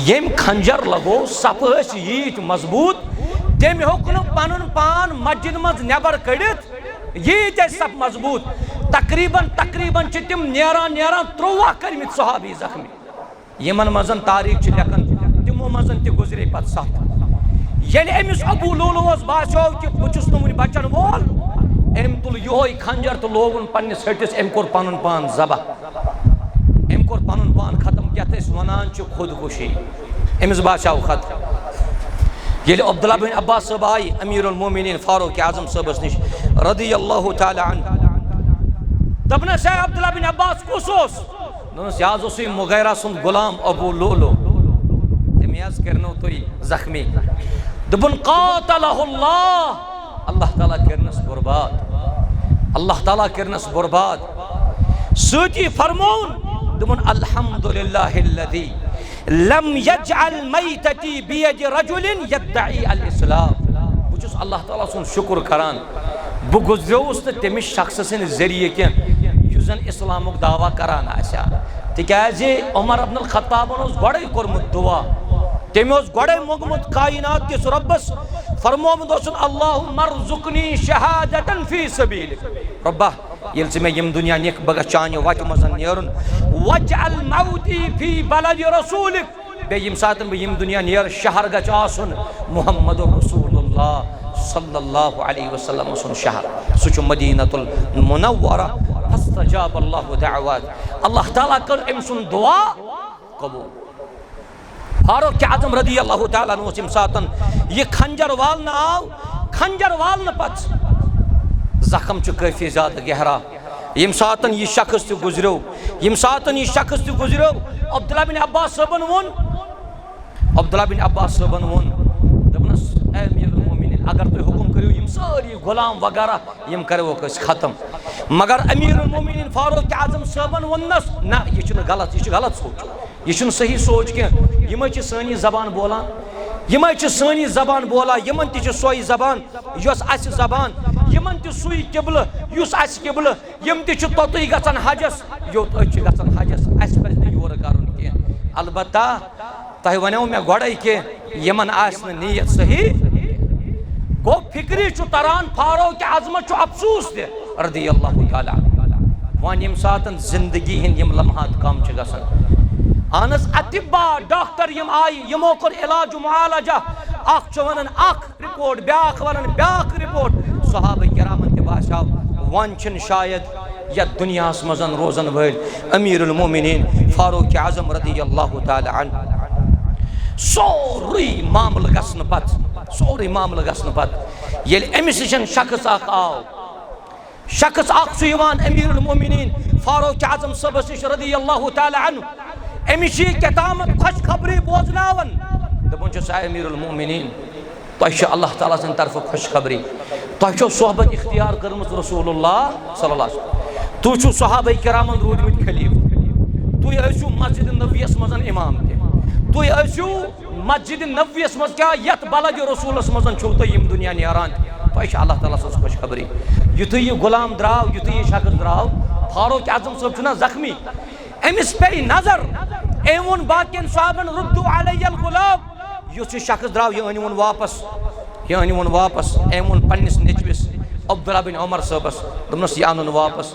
یم کھنجر لگو صف ٲسۍ ییت مضبوط تم ہیوٚک نہٕ پنُن پان مسجد منٛز نٮ۪بر کٔڑِتھ، ییت ٲسۍ صف مضبوط، تقریباً چھِ تِم نیران 13 کٔرمٕتۍ صحابی زخمی، یمن منٛز تاریخ چھِ لیکھان تمو منٛز تہِ گُزرے پتہٕ 7۔ ییٚلہِ أمِس ابوٗ لولوَس باسیو کہِ بہٕ چھُس نہٕ وُنہِ بچن وول، أمۍ تُل یِہوے کھنجر تہٕ لوگُن پننِس ہٹِس، أمۍ کوٚر پنُن پان ذبح، أمۍ کوٚر پنُن پان ختم، یتھ أسۍ ونان چھِ خودکشی، أمِس باسیو خطرٕ۔ ییٚلہِ عبداللہ بن عباس صٲب آیہِ امیر المومنین فاروق اعظم صٲبس نِش رضی اللہ تعالیٰ عنہ، دپنس ہے عبداللہ بن عباس کُس اوس؟ دوٚپنس یہِ حظ اوسُے مغیرہ سُنٛد غلام ابوٗ لولو، تٔمۍ حظ کٔرنو تُہۍ زخمی۔ دوٚپُن قاتلہ اللہ، اللہ تعالیٰ کٔرنس برباد، اللہ تعالیٰ کٔرنس برباد۔ سۭتی فرمون دوٚپُن الحمدللہ الذی لم یجعل میتتی بید رجل یدعی الاسلام، بہٕ چھُس اللہ تعالیٰ سُنٛد شکر کران بہٕ گُزریوُس نہٕ تٔمِس شخص سٕنٛدِ ذٔریعہٕ کینٛہہ یُس زن اسلامُک دعویٰ کران آسہِ ہا، تِکیٛازِ عمر ابن الخطابن اوس گۄڈے کوٚرمُت دعا، تٔمۍ اوس گۄڈے موٚنگمُت کائنات کِس رۄبس، فرمومُت اوسُن اللہُمَّ ارزُقنی شہادةً فی سبیلک، رۄبا ییٚلہِ ژٕ مےٚ یِم دُنیا نِکھ بہٕ گژھٕ چانہِ وَتہِ منٛز نیرُن، وَاجعل موتی فی بلد رسوٗلک، بیٚیہِ ییٚمہِ ساتہٕ بہٕ یِم دُنیا نیرٕ شہر گژھِ آسُن محمد رسول اللہ صلی اللہ علیہ وسلم سُنٛد شہر، سُہ چھُ مدینۃ المنورہ۔ فاستجاب اللہ دعوات، اللہ تعالیٰ کٔر أمۍ سُنٛد دعا قبوٗل۔ فاروق اعظم رضی اللہ تعالیٰ عنہ اوس ییٚمہِ ساتہٕ یہِ کھنجر والنہٕ آو، کھنجر والنہٕ پتہٕ زخم چھُ کٲفی زیادٕ گہرا، ییٚمہِ ساتہٕ یہِ شخص تہِ گُزریو، ییٚمہِ ساتہٕ یہِ شخص تہِ گُزریو، عبداللہ بن عباس صٲبن ووٚن، عبداللہ بن عباس صٲبن ووٚن دوٚپنس اے امیر المومنین اگر تُہۍ حُکم کٔرِو یِم سٲری غلام وغیرہ یِم کروکھ أسۍ ختم، مگر امیر المومنین فاروق اعظم صٲبن ووٚننس نہ یہِ چھُنہٕ غلط، یہِ چھُ غلط سونٛچ، یہ چھُنہٕ صحیح سونٛچ کینٛہہ، یِمے چھِ سٲنی زبان بولان، یِمے چھِ سٲنی زبان بولان، یِمن تہِ چھِ سۄے زبان یۄس اَسہِ زبان، یِمن تہِ سُے قبلہٕ یُس اَسہِ قبلہٕ، یِم تہِ چھِ توٚتُے گژھان حجس یوٚت أسۍ چھِ گژھان حجس، اَسہِ پزِ نہٕ یورٕ کرُن کینٛہہ، البتہ تۄہہِ وَنیو مےٚ گۄڈے کہِ یِمن آسہِ نہٕ نیت صحیح، گوٚو فِکری چھُ تران فاروق اعظمس چھُ افسوٗس تہِ رضی اللہ تعالیٰ عنہ، وۄنۍ ییٚمہِ ساتہٕ زندگی ہٕنٛدۍ یِم لمحات کم چھِ گژھان، اہن حظ اطباء ڈاکٹر یم آیہِ یمو کوٚر علاج و معالجہ، اکھ چھُ ونان اکھ رپورٹ بیاکھ ونان بیاکھ رپورٹ، صحابہ کرامن تہِ باسیو وۄنۍ چھِنہٕ شاید یتھ دُنیاہس منٛز روزن وٲلۍ امیر المومنین فاروق اعظم رضی اللہ تعالیٰ عنہ۔ سورُے معاملہٕ گژھنہٕ پتہٕ، سورُے معاملہٕ گژھنہٕ پتہٕ ییٚلہِ أمِس نِش شخص اکھ آو، شخص اکھ چھُ یِوان امیر المومنین فاروق اعظم صٲبس نِش رضی اللہ تعالیٰ عنہ، أمِس چھِ یہِ کیٛاہتامَتھ خۄش خبری بوزناوان، دَپان چھُس اے امیر المومنین تۄہہِ چھِ اللہ تعالیٰ سٕنٛدِ طرفہٕ خۄش خبری، تۄہہِ چھو صحبت اختیار کٔرمٕژ رسول اللہ صلی اللہ علیہ وسلم، تُہۍ چھِو صحابہ کرامن روٗدمٕتۍ خلیٖف، تُہۍ ٲسِو مسجد نبویَس منٛز اِمام تہِ، تُہۍ ٲسِو مسجد نبویَس منٛز کیٛاہ یتھ بلد رسوٗلس منٛز چھُو تُہۍ یِم دُنیا نیران تہِ، تۄہہِ چھِ اللہ تعالیٰ سٕنٛز خۄش خبری۔ یُتھُے یہِ غلام درٛاو، یُتھُے یہِ شخص درٛاو، فاروق اعظم صٲب چھُنہ زخمی، أمِس پیٚیہِ نظر، أمۍ ووٚن باقین صحابن ردو علی الغلام، یُس یہِ شخص درٛاو یہِ أنِوُن واپس، یہِ أنِوُن واپس، أمۍ ووٚن پننِس نیٚچوِس عبداللہ بن عمر صٲبس دوٚپنس یہِ اَنُن واپس،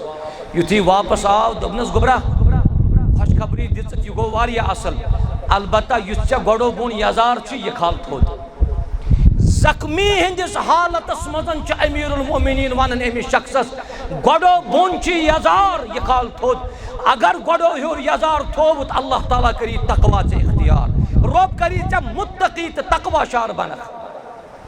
یُتھُے واپس آو دوٚپنس گوٚبرا خۄش خبری دِژٕتھ یہِ گوٚو واریاہ اصل، البتہ یُس ژےٚ گۄڈو بوٚن یزار چھُ یہِ کھال تھوٚد۔ زخمی ہندس حالتس منٛز چھُ امیر المومنین ونان أمِس شخصس گۄڈو بوٚن چھُ یزار یہِ کھال تھوٚد، اگر گۄڈو ہیوٚر یزار تھووُت اللہ تعالیٰ کری تقوا ژےٚ اختیار، رۄب کری ژےٚ متقی تہٕ تقوا شار بنکھ،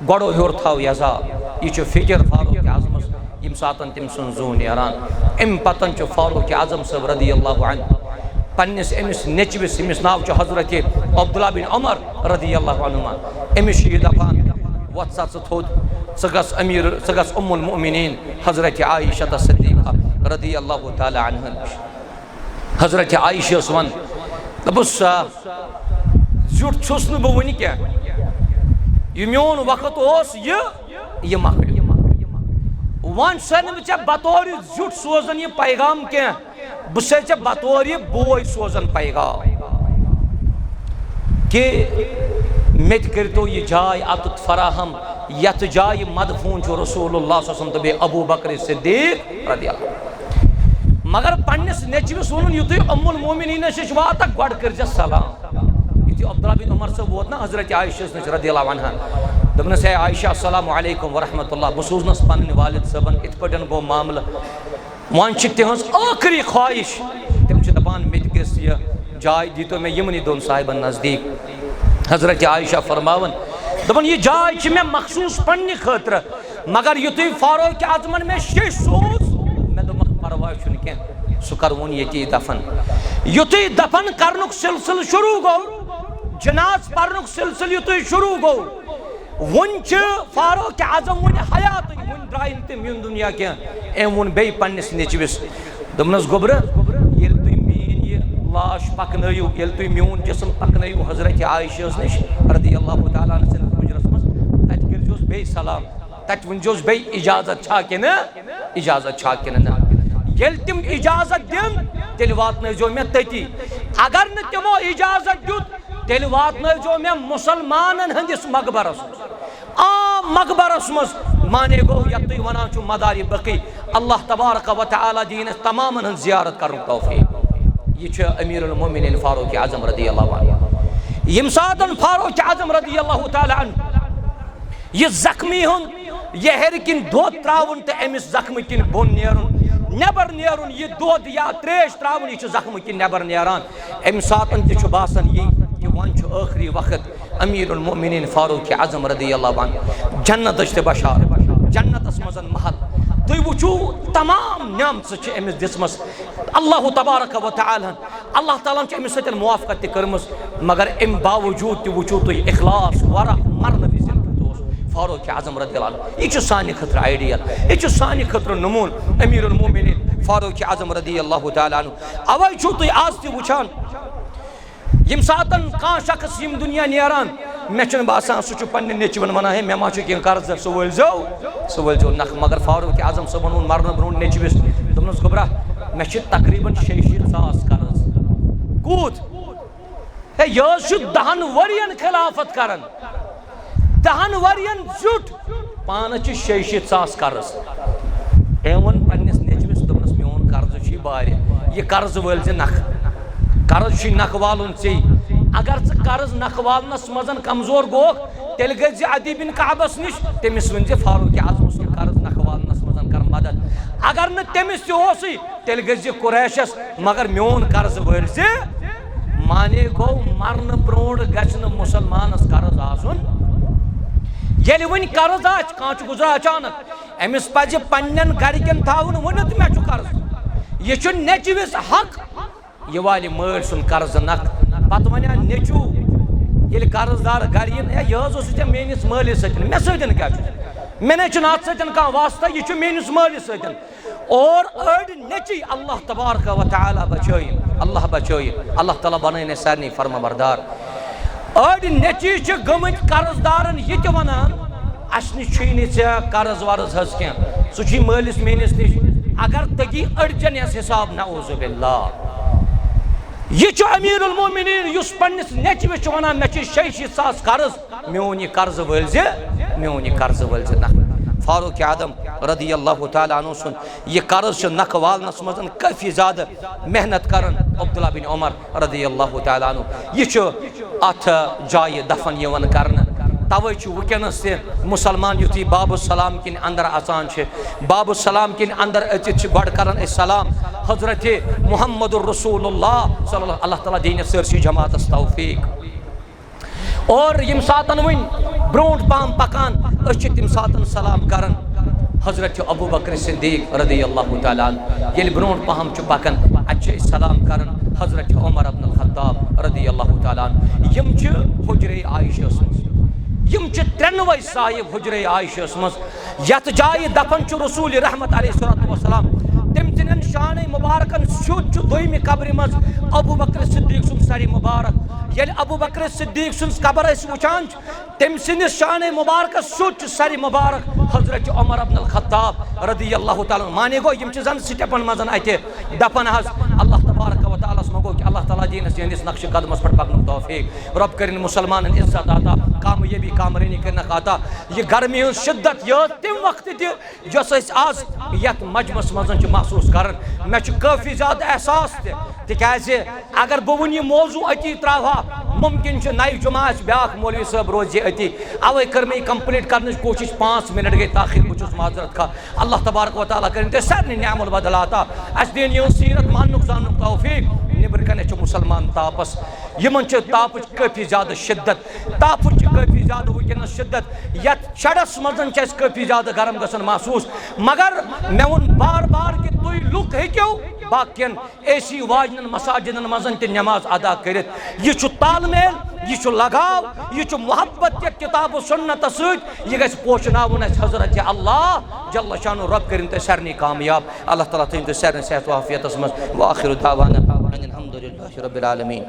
گۄڈو ہیوٚر تھاو یزار، یہِ چھُ فکر فاروق اعظمس ییٚمہِ ساتہٕ تٔمۍ سُنٛد زوٗ نیران۔ امہِ پتہٕ چھُ فاروق اعظم صٲب رضی اللہ عنہ پنس امس نیچوس امس ناو چھ حضرت عبداللہ بن عمر رضی اللہ عنہما امس یہ دپان وت سا تھوٚد ژٕ گژھ ام المؤمنین حضرت عائشہ صدیقہ رضی اللہ تعالی عنہ نش حضرت عائشہ ون دپس زیُٹھ چھُس نہٕ بہٕ وٕنہِ کینٛہہ یہ میون وقت اوس یہ مۄکلہِ وۄنۍ چھُسے نہٕ بہٕ ژےٚ بطور زیُٹھ سوزان یہ پیغام کینٛہہ بہٕ چھُسے ژےٚ بطور بوے سوزان پیغام کہ مےٚ تہِ کٔرۍتو یہ جاے اَتُتھ فراہم یتھ جایہِ مدفوٗن چھُ رسول اللہ صلی اللہ علیہ وسلم تہٕ بیٚیہِ ابوٗ بکر صدیق رضی اللہ مگر پننس نیچوِس ووٚنُن یُتھُے ام المومنیٖنس نِش واتکھ گۄڈٕ کٔرۍزِ سلام یُتھُے عبداللہ بن عمر صٲب ووت نا حضرت عائشہ نِش رضی اللہ عنہا دوٚپنس ہے عائشہ السلام علیکم ورحمۃ اللہ بہٕ سوٗزنس پنٕنۍ والد صٲبن یِتھ پٲٹھۍ گوٚو معاملہٕ وۄنۍ چھِ تِہٕنٛز ٲخری خواہش تِم چھِ دپان مےٚ تہِ گٔژھ یہِ جاے دیٖتو مےٚ یِمنٕے دۄن صاحبن نزدیٖک حضرت عائشہ فرماون دپان یہ جاے چھِ مےٚ مخصوٗص پننہِ خٲطرٕ مگر یُتھُے فاروق اعظمن مےٚ شیٚش سوز مےٚ دوٚپمکھ پرواے چھُنہٕ کینٛہہ سُہ کرون ییٚتی دفن یُتھُے دفن کرنُک سلسلہٕ شروع گوٚو جناز پرنُک سلسلہٕ یُتھُے شروع گوٚو وۄنۍ چھِ فاروق اعظم وُنہِ حیاتٕے وُنہِ درٛاے نہٕ تِم یِم دُنیا کینٛہہ أمۍ ووٚن بیٚیہِ پننِس نیٚچوِس دوٚپنس گوٚبرٕ ییٚلہِ تُہۍ میٛٲنۍ یہِ لاش پکنٲیِو ییٚلہِ تُہۍ میون جسم پکنٲیِو حضرت عائشہس نِش رضی اللہ تعالیٰ عنہ سٕنٛدِس حُجرس منٛز تتہِ کٔرۍزِہوس بیٚیہِ سلام تتہِ ؤنۍزِہوس بیٚیہِ اجازت چھا کِنہٕ اجازت چھا کِنہٕ نہ ییٚلہِ تِم اجازت دِن تیٚلہِ واتنٲیزیو مےٚ تٔتی اگر نہٕ تِمو اجازت دیُت تیٚلہِ واتنٲیزیو مےٚ مُسلمانن ہٕنٛدِس مقبرس منٛز عام مقبرس منٛز مانے گوٚو یتھ تُہۍ ونان چھِو مدارِ بقی اللہ تبارک و تعالیٰ دِیِن اَسہِ تمامن ہٕنٛز زیارت کرنُک توفیق یہ چھُ امیر المومنین فاروق اعظم رضی اللہ عنہ ییٚمہِ ساتہٕ فاروق اعظم رضی اللہ تعالیٰ عنہ یہ زخمی ہُنٛد یہ ہیٚرِ کِنۍ دۄد ترٛاوُن تہٕ أمِس زخمہٕ کِنۍ بۄن نیرُن نیبر نیرُن یہ دۄد یا تریش ترٛاوُن یہِ چھُ زخمہٕ کِنۍ نیبر نیران امہِ ساتہٕ تہِ چھُ باسان یی کہ وۄنۍ چھُ ٲخری وقت امیر المومنین فاروق اعظم رضی اللہ عنہ جنتٕچ تہِ بشارت جنتس منٛز محل تُہۍ وٕچھِو تمام نعمژٕ چھِ أمِس دِژمٕژ اللہ تبارک و تعالیٰ اللہ تعالیٰ ہن چھِ أمِس سۭتۍ موافقت تہِ کٔرمٕژ مگر امہِ باوجوٗد تہِ وٕچھِو تُہۍ اخلاص ورع مرنہٕ وِزِ فاروق اعظم رضی اللہ عنہ یہ چھُ سانہِ خٲطرٕ آئیڈیل یہ چھُ سانہِ خٲطرٕ نموٗن امیر المومنین فاروق اعظم رضی اللہ تعالیٰ عنہ اوے چھُو تُہۍ آز تہِ وٕچھان ییٚمہِ ساتہٕ کانٛہہ شخص یِم دُنیا نیران مےٚ چھُنہٕ باسان سُہ چھُ پننہِ نیٚچوٮ۪ن ونان ہے مےٚ ما چھُ کینٛہہ قرضہٕ سُہ وٲلۍزیو نکھٕ مگر فاروق اعظم صٲبن ووٚن مرنہٕ برونٛٹھ نیٚچوِس دوٚپنس گوٚبرا مےٚ چھِ تقریٖباً 60,000 قرض کوٗت ہے یہِ حظ چھُ 10 ؤرین خلافت کران 10 ؤرین زیُٹھ پانس چھِ 60,000 قرض أمۍ ووٚن پننِس نیٚچوِس دوٚپنس میون قرضہٕ چھُے واریاہ یہِ قرض وٲلۍ زِ نکھٕ قرض چھُے نکھٕ والُن ژےٚ اگر ژٕ قرض نکھٕ والنس منٛز کمزور گوکھ تیٚلہِ گژھِ عدی بن کعبس نِش تٔمِس ؤنۍ زِ فاروق اعظم سُنٛد قرض نکھٕ والنس منٛز کر مدد اگر نہٕ تٔمِس تہِ اوسُے تیٚلہِ گژھِ قُریشس مگر میون قرض وٲلۍ زِ مانے گوٚو مرنہٕ برونٛٹھ گژھِ نہٕ مُسلمانس قرض آسُن ییٚلہِ وۄنۍ قرض آسہِ کانٛہہ چھُ گُزران اچانک أمِس پزِ پننٮ۪ن گرِکٮ۪ن تھاوُن ؤنِتھ مےٚ چھُ قرض یہِ چھُ نیٚچوِس حق یہِ والہِ مٲلۍ سُنٛد قرض نکھٕ پتہٕ ونیا نیٚچوٗ ییٚلہِ قرض دار گرِ یِن ہے یہِ حظ اوسُے ژےٚ میٲنِس مٲلِس سۭتۍ مےٚ سۭتۍ کیٛاہ چھُ مےٚ نَے چھُنہٕ اتھ سۭتۍ کانٛہہ واسطہ یہِ چھُ میٲنِس مٲلِس سۭتۍ اور أڑۍ نیٚچِی اللہ تبارک و تعالیٰ بچٲیِن اللہ بچٲیِن اللہ تعالیٰ بنٲیِن اَسہِ سارنٕے فرما بردار أڑۍ نیٚچِی چھِ گٔمٕتۍ قرض دارن یہِ تہِ ونان اَسہِ نِش چھُے نہٕ ژےٚ قرض ورض حظ کینٛہہ سُہ چھُے مٲلِس میٲنِس نِش اگر تٔتی أڑجن یس حساب نعوذ باللہ یہ چھُ امیر المومنین یُس پننِس نیٚچوِس چھُ ونان مےٚ چھِ 60,000 قرض میون یہِ قرض وٲلۍ زِ نکھٕ فاروق اعظم رضی اللہ تعالیٰ عنہ سُنٛد یہ قرض چھُ نکھٕ والنس منٛز کٲفی زیادٕ محنت کران عبداللہ بن عمر رضی اللہ تعالیٰ عنہ یہ چھُ اتھ جایہِ دفن یِوان کرنہٕ توے چھُ وٕنکٮ۪نس تہِ مُسلمان یُتھُے باب السلام کِنۍ اندر اژان چھِ باب السلام کِنۍ اندر أژِتھ چھِ گۄڈٕ کران أسۍ سلام حضرت محمد الرسول اللہ صلی اللہ اللہ تعالیٰ دِیِن سٲرسٕے جماعتس توفیق اور ییٚمہِ ساتہٕ وۄنۍ برونٛٹھ پہم پکان أسۍ چھِ تمہِ ساتہٕ سلام کران حضرت ابوٗ بکر صدیق رضی اللہ تعالیٰ عنہ ییٚلہِ برونٛٹھ پہم چھُ پکان اتہِ چھِ سلام کرن حضرت عمر ابن الخطاب رضی اللہ تعالیٰ عنہ یم چھِ حجرے عائشہ منٛز یم چھِ ترٛنوے صاحب حجرے عائشہ منٛز یتھ جایہِ دفن چھُ رسول رحمت علیہ الصلوۃ والسلام تم تنن شان مبارکن سیود چھُ دویمہِ قبرِ منٛز ابو بکر صدیق سُنٛد سرِ مبارک ییٚلہِ ابو بکر صدیق سٕنٛز قبر أسۍ وٕچھان چھِ تٔمۍ سٕنٛدِس شان مبارکس سیود چھُ سرِ مبارک حضرت عمر ابن الخطاب رضی اللہ تعالیٰ مانے گو یم چھِ زن سٹیپن منٛز اتہِ دفن حظ اللہ تبارک و تعالیٰ منٛگو کہ اللہ تعالیٰ دینس یہندس نقش قدمس پٮ۪ٹھ پکنُک توفیق رب کرن مسلمانن عزت عطا کامیٲبی کامرٲنی کرنک عطا یہ گرمی ہٕنٛز شدت یہ تم وقت تہِ یۄس أسۍ آز یتھ مجمس منٛز چھِ محسوٗس کران مےٚ چھُ کٲفی زیادٕ احساس تہِ تِکیازِ اگر بہٕ وٕنہِ یہِ موضوٗع أتی ترٛاوہا ممکن چھُ نَیہِ جمعہ آسہِ بیٛاکھ مولوی صٲب روزِ أتی اوے کٔر مےٚ یہِ کمپلیٖٹ کرنٕچ کوٗشش 5 منٹ گٔے تاخیر بہٕ چھُس معذرت خواہ اللہ تبارک و تعالیٰ کٔرِنۍ تۄہہِ سارنٕے نعم البدل عطا اَسہِ دِیِن یِہٕنٛز سیٖرت ماننُک زاننُک توفیق نیٚبرٕ کَنہِ چھِ مُسلمان تاپس یِمن چھِ تاپٕچ کٲفی زیادٕ شدت تاپٕچ چھِ کٲفی زیادٕ وٕنکیٚنس شدت یتھ شڈس منٛز چھِ اَسہِ کٲفی زیادٕ گرم گژھان محسوٗس مگر مےٚ ووٚن بار بار کہِ تُہۍ لُکھ ہیٚکِو باقین اے سی واجنن مساجدن منٛز تہِ نٮ۪ماز ادا کٔرِتھ یہِ چھُ تال میل یہ چھُ لگاو یہ چھُ محبت یتھ کتاب و سنتس سۭتۍ یہ گژھِ پوشناوُن اَسہِ حضرت اللہ جل شانُ رب کٔرِنۍ تُہۍ سارنٕے کامیاب اللہ تعالیٰ تھٲیِن تُہۍ سارنٕے صحت و عافیتس منٛز وآخر دعوانا ان الحمد للہ رب العالمین